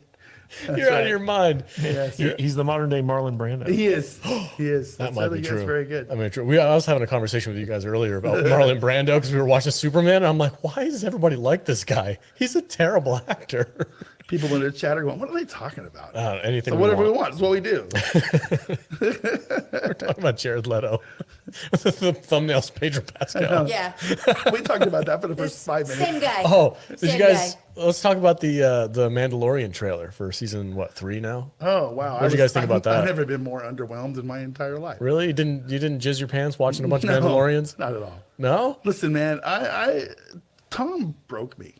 You're out right. of your mind. Yes, He's the modern day Marlon Brando. he is. He is. That That's might I be think true. That's very good. I mean, true. I was having a conversation with you guys earlier about Marlon Brando because we were watching Superman, and I'm like, why does everybody like this guy? He's a terrible actor. People in the chat are going, "What are they talking about?" Anything. So we whatever we want. want is what we do. We're talking about Jared Leto. The thumbnail's Pedro Pascal. Yeah. We talked about that for the first 5 minutes. Same guy. Oh, did Same you guys? guy. Let's talk about the Mandalorian trailer for season 3 now. Oh wow! What'd you guys think about that? I've never been more underwhelmed in my entire life. Really? You didn't jizz your pants watching a bunch No, of Mandalorians? Not at all. No? Listen, man, Tom broke me.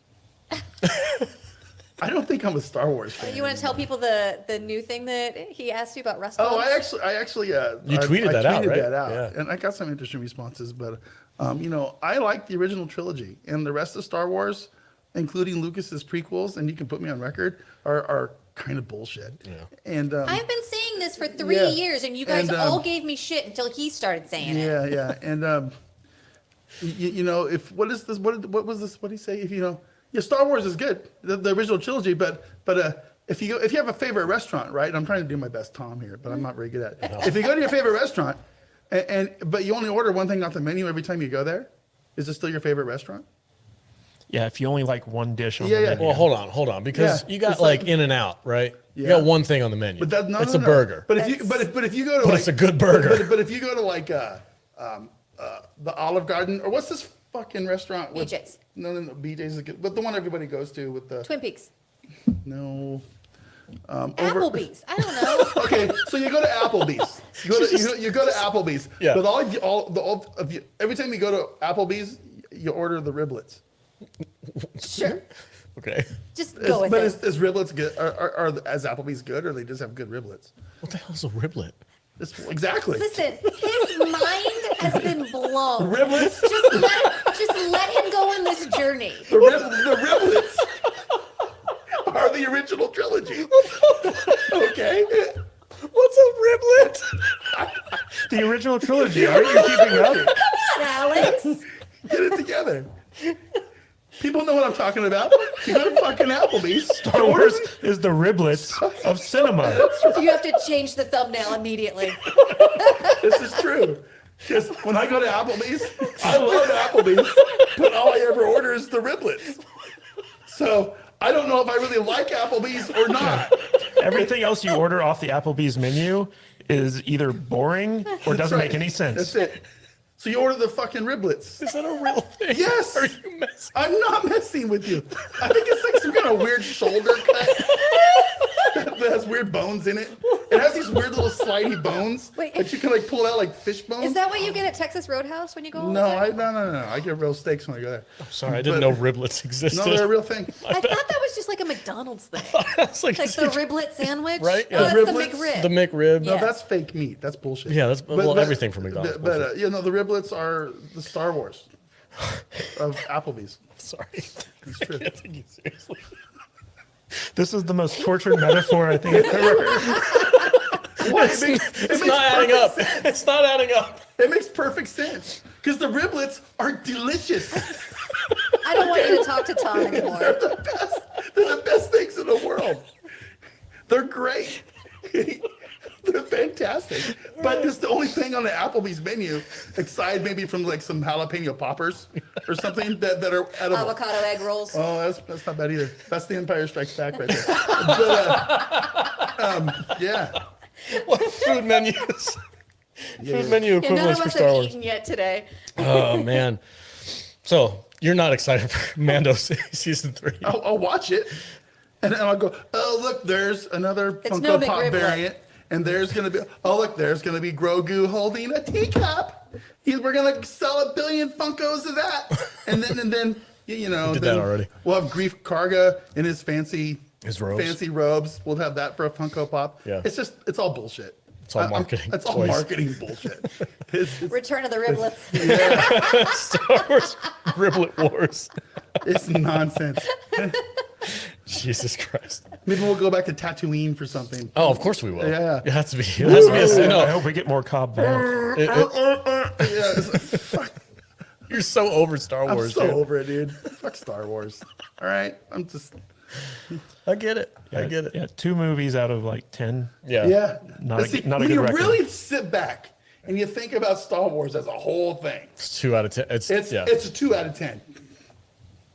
I don't think I'm a Star Wars fan. You want to tell people the new thing that he asked you about restaurants? Oh, I actually, You I tweeted that out, right? That out, Yeah. and I got some interesting responses. But I like the original trilogy, and the rest of Star Wars, including Lucas's prequels, and you can put me on record, are kind of bullshit. Yeah. And I've been saying this for 3 Yeah. years, and you guys And, all gave me shit until he started saying it. yeah, and if what is this? What was this? What did he say? If Star Wars is good, the original trilogy, but if you have a favorite restaurant, right? I'm trying to do my best Tom here, but I'm not very good at it. If you go to your favorite restaurant, but you only order one thing off the menu every time you go there, is it still your favorite restaurant? Yeah, if you only like one dish on Yeah, the yeah. menu. Well, hold on, because Yeah, you got it's like like- In-N-Out, right? You Yeah. got one thing on the menu. But that's it's a burger. But if you go to But it's a good burger. But if you go to like the Olive Garden, or what's this fucking restaurant? BJ's. No, BJ's is good, but the one everybody goes to with the Twin Peaks. no. Applebee's. I don't know. Okay, so you go to Applebee's. You go to Applebee's. Yeah. But all of you, every time you go to Applebee's, you order the riblets. Sure. Okay. Just go with But it. is riblets good? Are as Applebee's good, or they just have good riblets? What the hell's a riblet? Exactly. Listen, his mind has been blown. Riblets. Just let him go on this journey. The riblets are the original trilogy. Okay. What's a riblet? The original trilogy. Are you keeping up? Come on, Alex. Get it together. People know what I'm talking about. You go to fucking Applebee's. Star Wars is the riblets of cinema. You have to change the thumbnail immediately. This is true. Because when I go to Applebee's, I love Applebee's, but all I ever order is the riblets. So I don't know if I really like Applebee's or not. Everything else you order off the Applebee's menu is either boring or doesn't That's make any right. sense. That's it. So you order the fucking riblets. Is that a real thing? Yes. Are you messing? I'm not messing with you. I think it's like some kind of weird shoulder cut that has weird bones in it. It has these weird little slidey bones Wait. that you can like pull out like fish bones. Is that what you get at Texas Roadhouse when you go? No, over there? no. I get real steaks when I go there. Sorry, I didn't know riblets existed. No, they're a real thing. I thought that was just like a McDonald's thing. It's like, Like the riblet sandwich. Right? Oh, Yeah. that's the Riblets? McRib. the McRib. No, Yeah. that's fake meat. That's bullshit. Yeah, that's everything from McDonald's. But the riblets are the Star Wars of Applebee's. Sorry. It's true. I can't take you seriously. This is the most tortured metaphor I think I've ever heard. Why? It's not adding up. It's not adding up. It makes perfect sense because the riblets are delicious. I don't want you to talk to Tom anymore. They're the best things in the world. They're great. They're fantastic. But it's the only thing on the Applebee's menu, aside maybe from like some jalapeno poppers or something that are edible. Avocado egg rolls. Oh, that's not bad either. That's the Empire Strikes Back right there. But, yeah. What food menus? Food menu Yeah, none equivalents of for us Star have Wars. eaten yet today. Oh man. So you're not excited for Mando season 3? I'll watch it, and then I'll go, oh, look, there's another It's Funko no Pop McRib variant, and there's going to be, oh, look, there's going to be Grogu holding a teacup. We're going to sell 1 billion Funkos of that. And then you know, did then that already. We'll have Grief Karga in his fancy robes. We'll have that for a Funko Pop. Yeah. It's all bullshit. It's all marketing. It's all toys. marketing bullshit. It's Return of the riblets. Star Wars Riblet Wars. it's nonsense. Jesus Christ. Maybe we'll go back to Tatooine for something. Oh, of course we will. Yeah. It has to be. It has to be a I no. hope we get more Cobb Vanth. Fuck. You're so over Star I'm Wars. so dude. over it, dude. Fuck Star Wars. All right, I'm just I get it. I get it. Yeah, 2 movies out of like 10. Yeah. yeah. Not But a- see, not a when good you record. really sit back and you think about Star Wars as a whole thing, It's 2 out of 10. It's it's yeah. it's a 2 out of 10,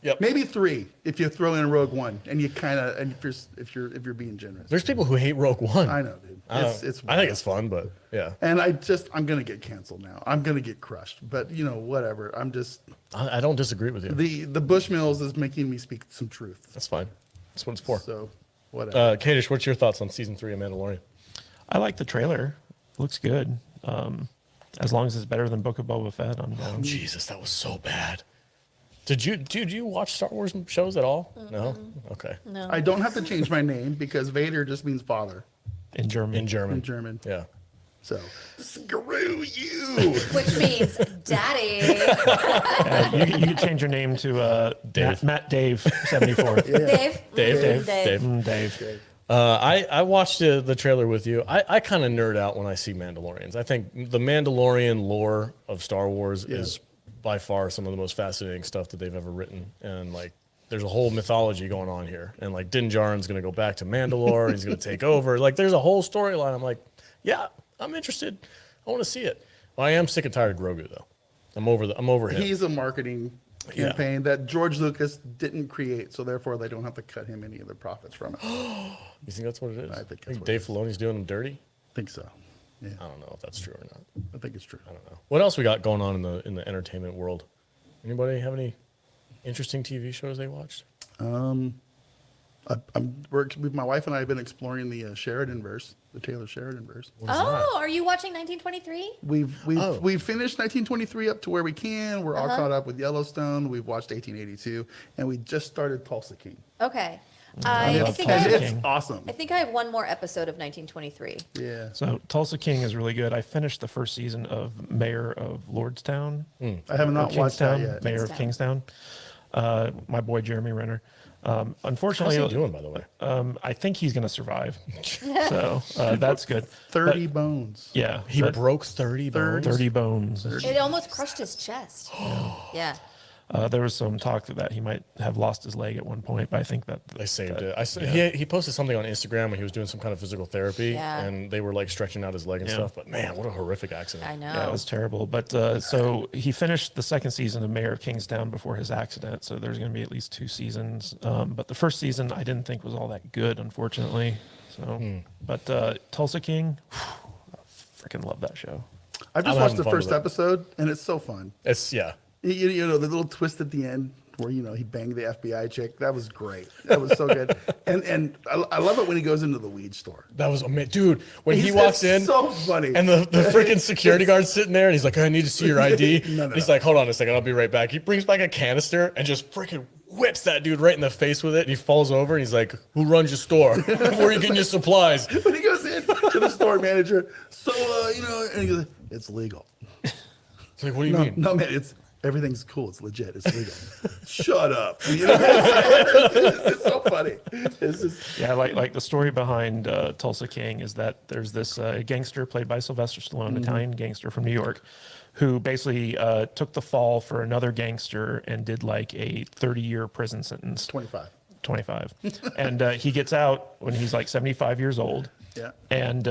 Yep. maybe 3 if you throw in Rogue One and you kind of and if you're being generous. There's people who hate Rogue One. I know, dude. I It's think it's fun, but yeah. and I'm gonna get canceled now. I'm gonna get crushed. But you know, whatever. I'm just I don't disagree with you. the Bushmills is making me speak some truth. That's fine. That's what it's for. So whatever. Kadish, what's your thoughts on season 3 of Mandalorian? I like the trailer. Looks good. As long as it's better than Book of Boba Fett, I'm down. Jesus, that was so bad. Did you watch Star Wars shows at all? No. Okay. No. I don't have to change my name because Vader just means father In German. In German. in German. Yeah. So screw you. Which means daddy. You can change your name to Dave. Matt Dave 74. Dave. Dave. Dave. I watched the trailer with you. I kind of nerd out when I see Mandalorians. I think the Mandalorian lore of Star Wars is by far some of the most fascinating stuff that they've ever written. And like, there's a whole mythology going on here. And like, Din Djarin's going to go back to Mandalore and he's going to take over. Like, there's a whole storyline. I'm like, yeah, I'm interested. I want to see it. Well, I am sick and tired of Grogu though. I'm over him. He's a marketing campaign that George Lucas didn't create, so therefore they don't have to cut him any of the profits from it. I You think that's what it is? I think that's what Dave Filoni's doing him dirty. think so. Yeah, I don't know if that's true or not. I think it's true. I don't know. What else we got going on in the entertainment world? Anybody have any interesting TV shows they watched? My wife and I have been exploring the Sheridan verse, the Taylor Sheridan verse. Oh, are you watching 1923? We've finished 1923 up to where we can. We're all caught up with Yellowstone. We've watched 1882, and we just started Tulsa King. Okay. I I love think Tulsa I, And King. it's awesome. I think I have one more episode of 1923. Yeah, So Tulsa King is really good. I finished the first season of Mayor of Lordstown. I have not watched that Kingstown, yet. Mayor of Kingstown. My boy Jeremy Renner. How's Unfortunately, he doing, by the way? I think he's going to survive. So that's good. 30 bones. Yeah, He but broke 30 bones. 30 bones. It almost crushed his chest. Yeah. There was some talk that he might have lost his leg at one point, but I think that They saved that- it. He posted something on Instagram when he was doing some kind of physical therapy, Yeah. and they were like stretching out his leg and Yeah. stuff. But man, what a horrific accident! I know. Yeah, it was terrible. But so he finished the second season of Mayor of Kingstown before his accident. So there's going to be at least 2 seasons. But the first season I didn't think was all that good, unfortunately. So, but Tulsa King, I freaking love that show. I've just I'm watched having the fun first with it. episode, and it's so fun. It's You know, the little twist at the end where, you know, he banged the FBI chick. That was great. That was so good. And I love it when he goes into the weed store. that was amazing, dude. When he He's- walks it's in, so funny. and the freaking security guard's sitting there, and he's like, "I need to see your ID." No, And he's like, "Hold on a second, I'll be right back." He brings back a canister and just freaking whips that dude right in the face with it. And he falls over, and he's like, "Who runs your store? Where are you getting your supplies?" When he goes in to the store manager, so, you know, and he goes, it's legal. It's like, what do you No, mean? no, man, everything's cool. It's legit. It's legal. Shut up. You know, it's so funny. It's just, Yeah, like the story behind Tulsa King is that there's this gangster played by Sylvester Stallone, Italian gangster from New York, who basically took the fall for another gangster and did like a 30-year prison sentence. 25. 25. And he gets out when he's like 75 years old. Yeah. And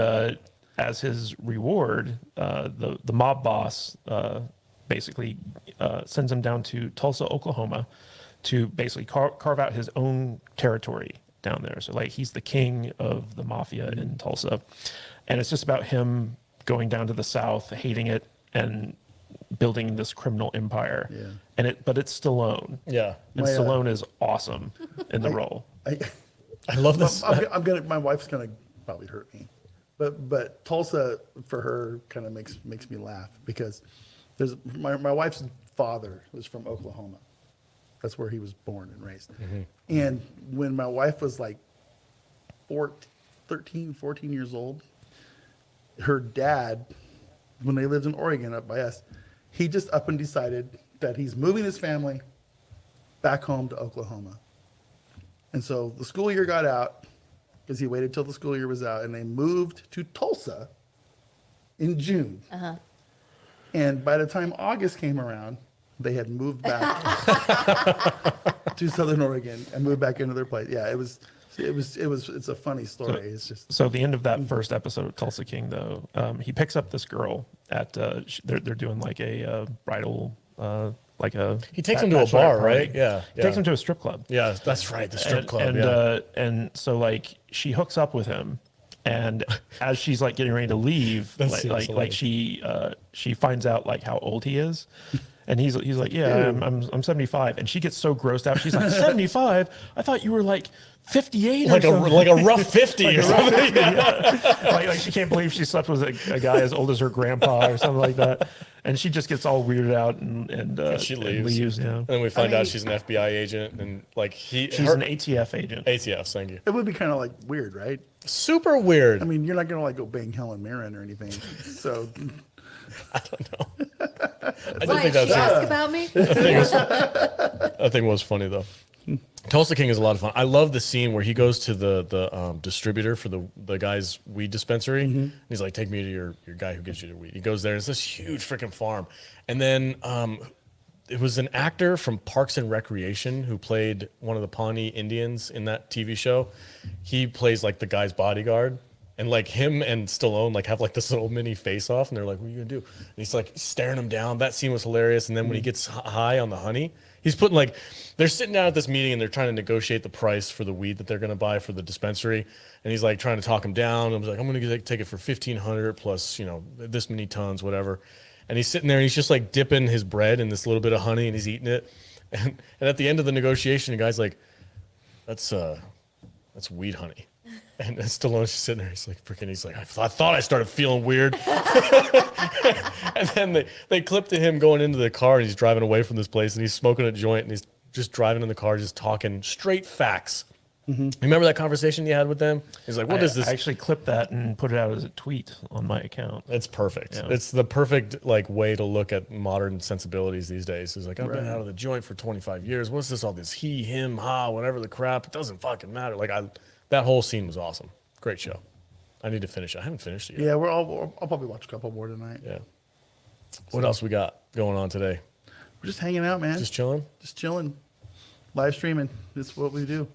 as his reward, the mob boss basically sends him down to Tulsa, Oklahoma, to basically carve out his own territory down there. So like he's the king of the mafia in Tulsa, and it's just about him going down to the South, hating it, and building this criminal empire. Yeah. But it's Stallone. Yeah, And My, Stallone is awesome in the role. I love this. I'm gonna. My wife's gonna probably hurt me, but Tulsa for her kind of makes me laugh because there's my wife's father was from Oklahoma. That's where he was born and raised. And when my wife was like 13, 14 years old, her dad, when they lived in Oregon up by us, he just up and decided that he's moving his family back home to Oklahoma. And so the school year got out because he waited till the school year was out, and they moved to Tulsa in June. And by the time August came around, they had moved back to Southern Oregon and moved back into their place. Yeah, it's a funny story. It's just So at the end of that first episode of Tulsa King, though, he picks up this girl at they're doing like a bridal He takes him to a bar, bachelorette right? party. Yeah, He takes him to a strip club. Yeah, that's right. The strip club. And, yeah. and so like she hooks up with him, and as she's like getting ready to leave, That like seems like, hilarious. she finds out like how old he is, And he's like, yeah, I'm 75. And she gets so grossed out. She's like, 75? I thought you were like 58 like or a something. like a rough 50 or something. Like she can't believe she slept with a guy as old as her grandpa or something like that. And she just gets all weirded out and She and leaves. yeah. And then we find I out mean- she's an FBI agent, and like She's her an ATF agent. ATF. Thank you. It would be kind of like weird, right? Super weird. I mean, you're not gonna like go bang Helen Mirren or anything. So I didn't Why think did she that's ask about me? that thing was funny though. Tulsa King is a lot of fun. I love the scene where he goes to the distributor for the guy's weed dispensary. And he's like, "Take me to your guy who gives you the weed." He goes there. It's this huge freaking farm, and then it was an actor from Parks and Recreation who played one of the Pawnee Indians in that TV show. He plays like the guy's bodyguard. And like him and Stallone like have like this little mini face off, and they're like, "What are you gonna do?" And he's like staring him down. That scene was hilarious. And then when he gets high on the honey, he's putting like, they're sitting down at this meeting and they're trying to negotiate the price for the weed that they're gonna buy for the dispensary. And he's like trying to talk him down. I was like, "I'm gonna take it for 1,500 plus, you know, this many tons, whatever." And he's sitting there and he's just like dipping his bread in this little bit of honey and he's eating it. And at the end of the negotiation, the guy's like, "That's weed honey." And Stallone's just sitting there. He's like, freaking, he's like, I thought I started feeling weird. And then they clip to him going into the car and he's driving away from this place and he's smoking a joint and he's just driving in the car, just talking straight facts. Remember that conversation you had with them? He's like, "What is this?" I actually clipped that and put it out as a tweet on my account. It's perfect. Yeah. It's the perfect like way to look at modern sensibilities these days. He's like, "I've been out of the joint for 25 years. What's this? All this he, him, ha, whatever the crap. It doesn't fucking matter." Like that whole scene was awesome. Great show. I need to finish it. I haven't finished it yet. yeah, I'll probably watch a couple more tonight. Yeah. What else we got going on today? We're just hanging out, man. Just chilling. Just chilling, live streaming. That's what we do.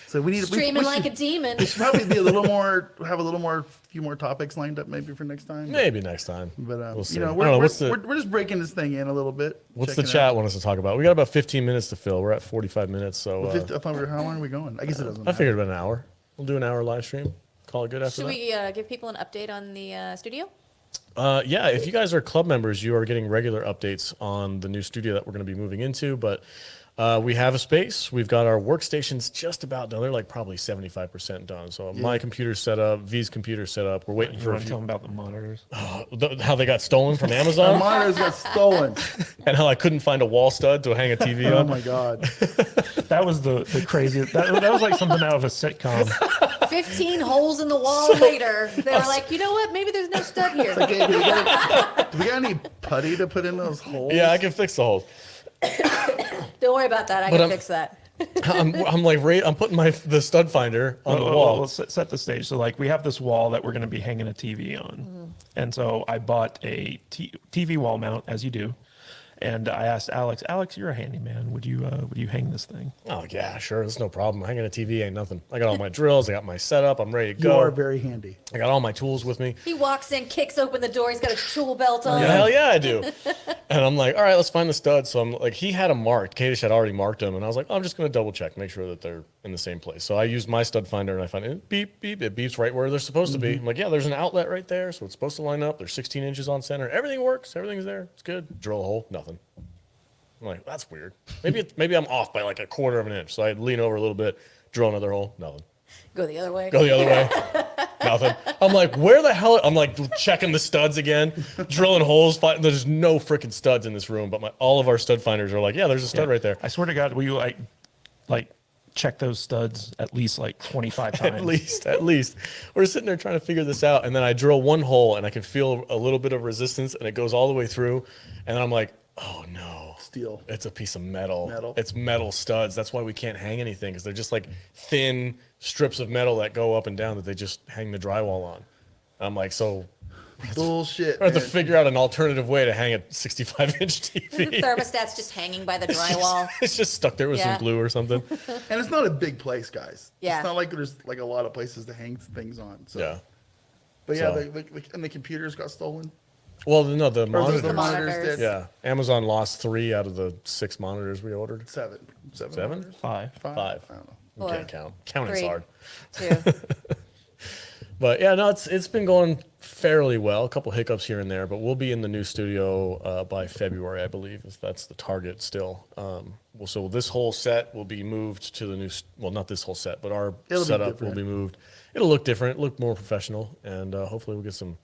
So we need Streaming we like should, a demon. we should probably be a little more, have a little more, few more topics lined up maybe for next time. Maybe next time. But we'll see. you know, I don't know, we're just breaking this thing in a little bit. what's the checking chat out. want us to talk about? We got about 15 minutes to fill. We're at 45 minutes, so Well, 50, I thought we were, how long are we going? I guess it doesn't I matter. figured about an hour. We'll do an hour live stream. Call it good after Should that. we give people an update on the studio? Yeah, if you guys are club members, you are getting regular updates on the new studio that we're going to be moving into. But we have a space. We've got our workstations just about done. They're like probably 75% done. So my computer's set up, V's computer's set up. We're waiting You for a want to tell few, them about the monitors? how they got stolen from Our Amazon monitors got stolen. and how I couldn't find a wall stud to hang a TV Oh on. my god! That was the craziest. That was like something out of a sitcom. 15 holes in the wall later. They were like, you know what? Maybe there's no stud here. Okay, do we got any putty to put in those holes? Yeah, I can fix the holes. Don't worry about that. I But can I'm- fix that. I'm like, I'm putting the stud finder on the wall. Let's set the stage. So, like, we have this wall that we're going to be hanging a TV on, and so I bought a TV wall mount, as you do, and I asked Alex, you're a handyman. Would you hang this thing? Oh yeah, sure. There's no problem. Hanging a TV ain't nothing. I got all my drills. I got my setup. I'm ready to You go. are very handy. I got all my tools with me. He walks in, kicks open the door. He's got his tool belt on. Yeah, hell yeah, I do. And I'm like, all right, let's find the studs. So I'm like, he had them marked. Kadish had already marked them, and I was like, I'm just gonna double check, make sure that they're in the same place. So I used my stud finder, and I find it beep beep. It beeps right where they're supposed to be. I'm like, yeah, there's an outlet right there, so it's supposed to line up. There's 16 inches on center. Everything works. Everything's there. It's good. Drill a hole. Nothing. I'm like, that's weird. Maybe I'm off by like a quarter of an inch. So I lean over a little bit, drill another hole. Nothing. Go the other way. Go the other way. Nothing. I'm like, where the hell? I'm like checking the studs again, drilling holes. There's no freaking studs in this room, but all of our stud finders are like, yeah, there's a stud right there. I swear to God, will you like check those studs at least like 25 times? At least. We're sitting there trying to figure this out, and then I drill one hole, and I can feel a little bit of resistance, and it goes all the way through, and I'm like, oh no. Steel. It's a piece of metal. Metal. It's metal studs. That's why we can't hang anything, because they're just like thin strips of metal that go up and down that they just hang the drywall on. I'm like, so Bullshit. I have to man. figure out an alternative way to hang a 65-inch The TV. thermostat's just hanging by the drywall. It's just stuck there with Yeah. some glue or something. And it's not a big place, guys. Yeah. It's not like there's like a lot of places to hang things on. So. Yeah. But yeah, So- and the computers got stolen. Well, no, the Or monitors. the monitors monitors. did. Yeah. Amazon lost 3 out of the 6 monitors we ordered. Seven. Seven? monitors? 5. 5. 5. I don't know. You can't count. Counting's 3, hard. 2. But yeah, no, it's been going fairly well. A couple hiccups here and there, but we'll be in the new studio by February, I believe. If that's the target still. So this whole set will be moved to the new. Well, not this whole set, but our It'll be setup will different. be moved. It'll look different, look more professional, and hopefully we'll get some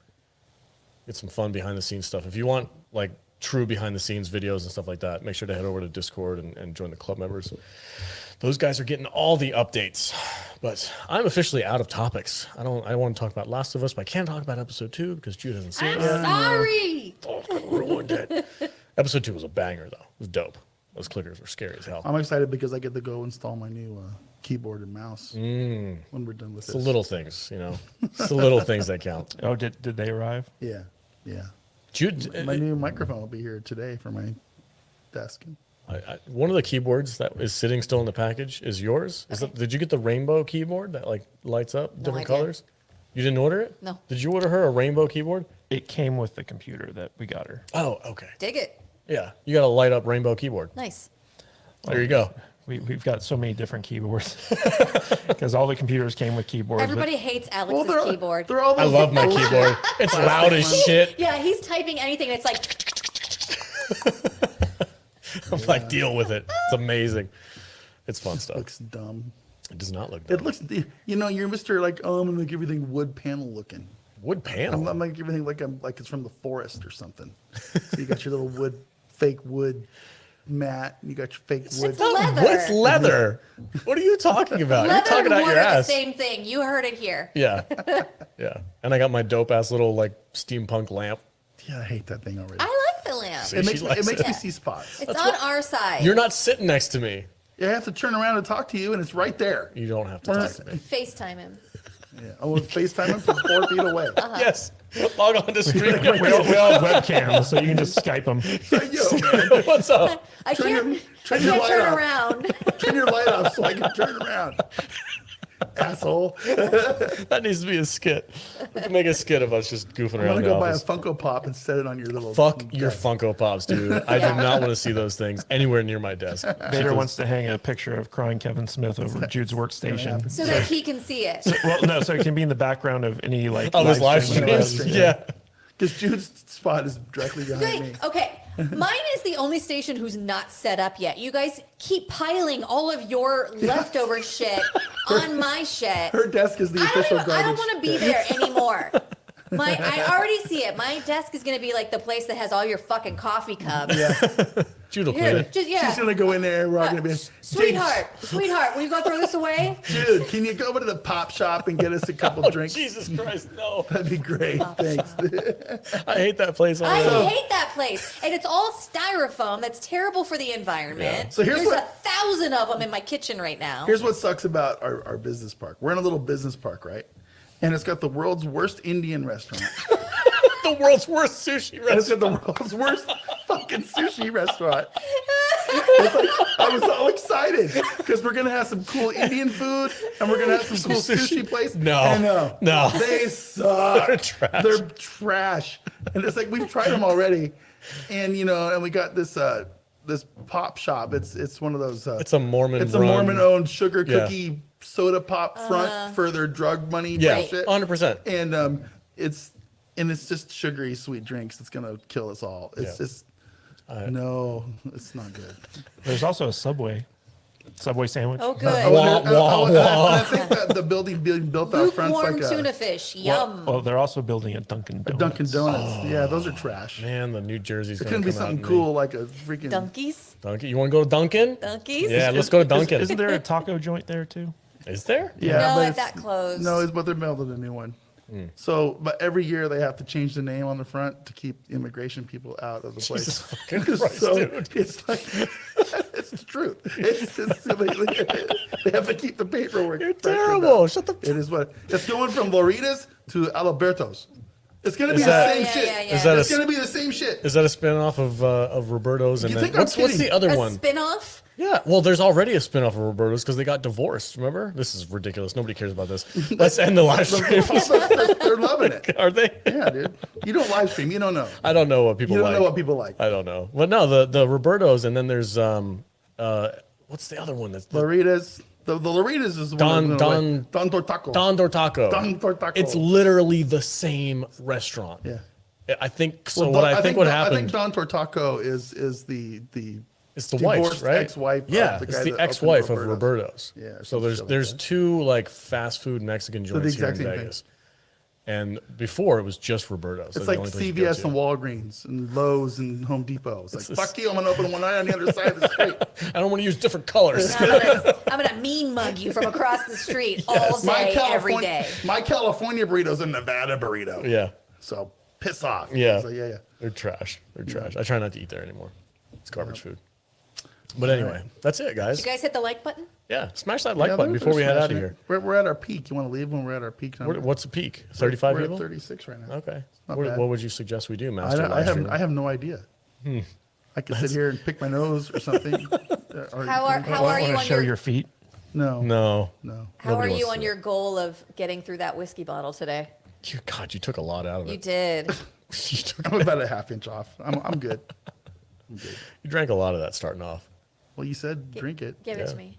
fun behind the scenes stuff. If you want like true behind the scenes videos and stuff like that, make sure to head over to Discord and join the club members. Those guys are getting all the updates. But I'm officially out of topics. I want to talk about Last of Us, but I can't talk about episode 2 because Jude hasn't seen I'm it yet. sorry. Oh, I ruined it. Episode 2 was a banger though. It was dope. Those clickers were scary as hell. I'm excited because I get to go install my new keyboard and mouse when we're done with It's this. the little things, you know. It's the little things that count. Oh, did they arrive? Yeah. Jude, My new microphone will be here today for my desk. one of the keyboards that is sitting still in the package is yours. Did you get the rainbow keyboard that like lights up different idea. colors? You didn't order it? No. Did you order her a rainbow keyboard? It came with the computer that we got her. Oh, okay. Dig it. Yeah, you got a light up rainbow keyboard. Nice. There you go. We've got so many different keyboards because all the computers came with keyboards. but- Everybody hates Alex's keyboard. They're all I those love my bullshit- keyboard. It's loud as shit. Yeah, he's typing anything and it's like, I'm like, deal with it. It's amazing. It's fun stuff. Looks dumb. It does not look It dumb. looks, you're Mr. like, oh, I'm gonna make everything wood panel looking. Wood panel. I'm like everything like it's from the forest or something. So you got your little fake wood mat, and you got your fake wood. it's leather. What's leather? What are you talking about? You're Leather talking and out wood your are the ass. same thing. You heard it here. Yeah. Yeah. And I got my dope ass little like steampunk lamp. Yeah, I hate that thing already. I like the lamp. See? It She makes me, likes it. me see spots. It's on our side. You're not sitting next to me. Yeah, I have to turn around and talk to you, and it's right there. You don't have to We're talk not- to me. FaceTime him. Yeah, I will FaceTime him from 4 feet away. Yes. Log on to stream. we all have webcams, so you can just Skype them. Like, yo, man, What's up? I Turn can't, your- I turn your can't light turn off. around. turn your light off so I can turn around. Asshole. That needs to be a skit. We can make a skit of us just goofing I'm around gonna the go buy a office. Funko Pop and set it on your little. Fuck your desk. Funko Pops, dude. I do not want to see those things anywhere near my desk. Vader wants to hang a picture of crying Kevin Smith over Jude's workstation. So that he can see it. Well, no, so it can be in the background of any like Of his live stream. streams. Yeah. Because Jude's spot is directly behind me. Wait, okay. Mine is the only station who's not set up yet. You guys keep piling all of your leftover shit on my shit. Her desk is the official garbage. I don't want to be there anymore. I already see it. My desk is going to be like the place that has all your fucking coffee cups. Yeah, Jude will Here, clean it. just, yeah. she's gonna go in there. We're all gonna be, Sweetheart, will you go throw this away? Dude, can you go over to the pop shop and get us a couple drinks? Jesus Christ, no. That'd be great. Thanks. I hate that place I already. hate that place. And it's all styrofoam. That's terrible for the environment. Yeah. So here's There's what- 1,000 of them in my kitchen right now. Here's what sucks about our business park. We're in a little business park, right? And it's got the world's worst Indian restaurant. The world's worst sushi And it's got restaurant. the world's worst fucking sushi restaurant. It's like, I was all excited because we're gonna have some cool Indian food and we're gonna have some cool sushi place. No. I know. No. They suck. They're trash. They're trash. And it's like we've tried them already, and and we got this this pop shop. It's one of those. It's a Mormon It's a run- Mormon-owned sugar Yeah. cookie soda pop front for their drug money. Yeah, bullshit. 100%. And it's just sugary sweet drinks. It's gonna kill us all. It's Yeah. just no, it's not good. There's also a Subway sandwich. Oh, good. Wah, wah, wah. I think that the building being built out front's Lukewarm like tuna a fish. Yum. Well, they're also building a Dunkin' Donuts. Dunkin' Donuts. Yeah, those are trash. Man, the New Jersey's There going couldn't to be come out something and cool like a freaking Donkeys? Dunkin'. You want to go to Dunkin'? Donkeys? Yeah, let's go to Dunkin'. Isn't there a taco joint there too? Is there? Yeah, No, but that closed. No, but they're building a new one. So, but every year they have to change the name on the front to keep immigration people out of the place. Jesus fucking Christ, so dude. it's like it's the truth. They have to keep the paperwork. You're freshened terrible. up. Shut the It is what it's going from Loritas to Alberto's. It's gonna be Is the that- same Yeah, shit. yeah, yeah. Is that It's a- gonna be the same shit. Is that a spinoff of Roberto's? And You then think I'm what's kidding? the other A one? spin-off? Yeah, well, there's already a spinoff of Roberto's because they got divorced. Remember? This is ridiculous. Nobody cares about this. Let's end the live stream. They're loving it. Are they? Yeah, dude. You don't live stream. You don't know. I don't know what people You don't like. know what people like. I don't know. But no, the Roberto's, and then there's what's the other one? That's Loritas, The Loritas is Don Tortaco. Don Tortaco. Don Tortaco. It's literally the same restaurant. Yeah. I think so. Well, What I I think think what I think happened. Don Tortaco is the It's the divorced wife's, right? ex-wife. Yeah, of the it's guy the that ex-wife of opened Roberto's. Yeah, or So some shit like there's that. two like fast food Mexican the joints here in exact same thing. Vegas, and before it was just Roberto's. It's the like only place you go CVS to. and Walgreens and Lowe's and Home Depot. It's like, It's fuck you, I'm going to open one right on the other side of the street. I don't want to use different colors. I'm gonna mean mug you from across the street all day, every day. My California burrito's a Nevada burrito. Yeah, So piss off. yeah, So, yeah. They're trash. They're trash. I try not to eat there anymore. It's garbage food. But anyway, that's it, guys. Did you guys hit the like button? Yeah, smash that like Yeah, button they're before we head out of smashing here. it. We're at our peak. You want to leave when we're at our peak number? What's the peak? 35 we're people? at 36 right now. Okay. not What, bad. what would you suggest we do, I, Master? don't- I Live have stream? I have no idea. I could sit here and pick my nose or something. Or- How are you Want to on show your, your feet? No. No. how Nobody are you wants on to. your goal of getting through that whiskey bottle today? God, you took a lot out of You it. did. You, took, I'm about a half inch off. I'm good. you drank a lot of that starting off. Well, you said drink it. Give it Yeah. to me.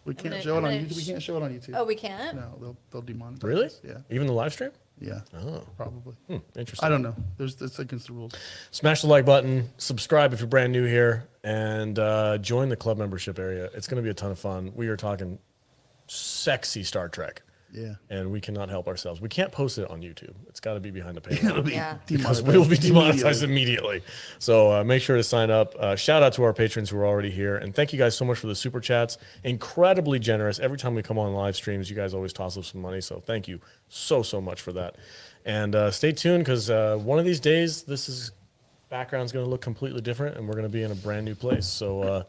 We can't gonna- show it I'm on gonna YouTube. We sh- can't show it on YouTube. Oh, we can't? No, they'll demonetize. Really? us. Yeah. Even the live stream? Yeah. Oh, Probably. interesting. I don't know. It's against the rules. Smash the like button, subscribe if you're brand new here, and join the club membership area. It's going to be a ton of fun. We are talking sexy Star Trek, Yeah. and we cannot help ourselves. We can't post it on YouTube. It's got to be behind the It'll paywall. be Yeah. Because demonetized. we will be demonetized immediately. immediately. So make sure to sign up. Shout out to our patrons who are already here. And thank you guys so much for the super chats. Incredibly generous. Every time we come on live streams, you guys always toss us some money. So thank you so much for that. And stay tuned because one of these days, background's going to look completely different and we're going to be in a brand new place. So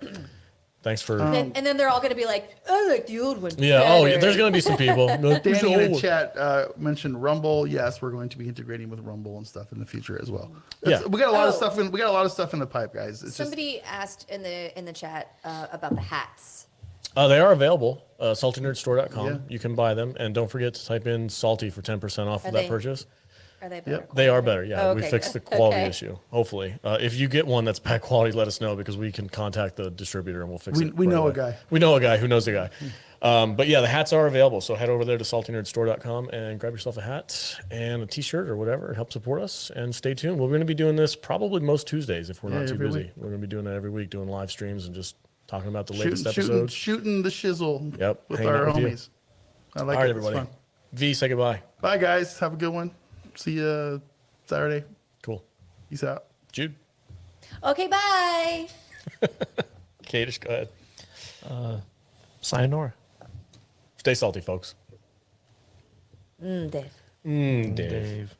thanks for. And then they're all going to be like, I like the old one. yeah. better." Oh, yeah. There's going to be some people. Danny in the chat mentioned Rumble. Yes, we're going to be integrating with Rumble and stuff in the future as well. Yeah. We got a lot of Oh. stuff in. We got a lot of stuff in the pipe, guys. It's Somebody asked in the chat about the hats. They are available. SaltyNerdStore.com. Yeah. You can buy them. And don't forget to type in Salty for 10% off Are of that they- purchase. Are they better? Yep. They are quality? better. Yeah, Oh, we okay, fixed the good. quality Okay. issue. Hopefully, if you get one that's bad quality, let us know because we can contact the distributor and we'll fix it. We right know a away. guy. We know a guy who knows a guy. But yeah, the hats are available. So head over there to saltynerdstore.com and grab yourself a hat and a T-shirt or whatever and help support us. And stay tuned. We're going to be doing this probably most Tuesdays if we're Yeah, not too every busy. week. We're going to be doing that every week, doing live streams and just talking about the shooting, latest shooting, episodes. shooting the shizzle. Yep, With hanging our out with you. homies. I like All right, it. It's everybody. fun. V, say goodbye. Bye, guys. Have a good one. See you Saturday. Cool. Peace out. Jude, Okay, bye. Kadish, go ahead. Sayonara. Stay salty, folks. Dave. Dave. Dave.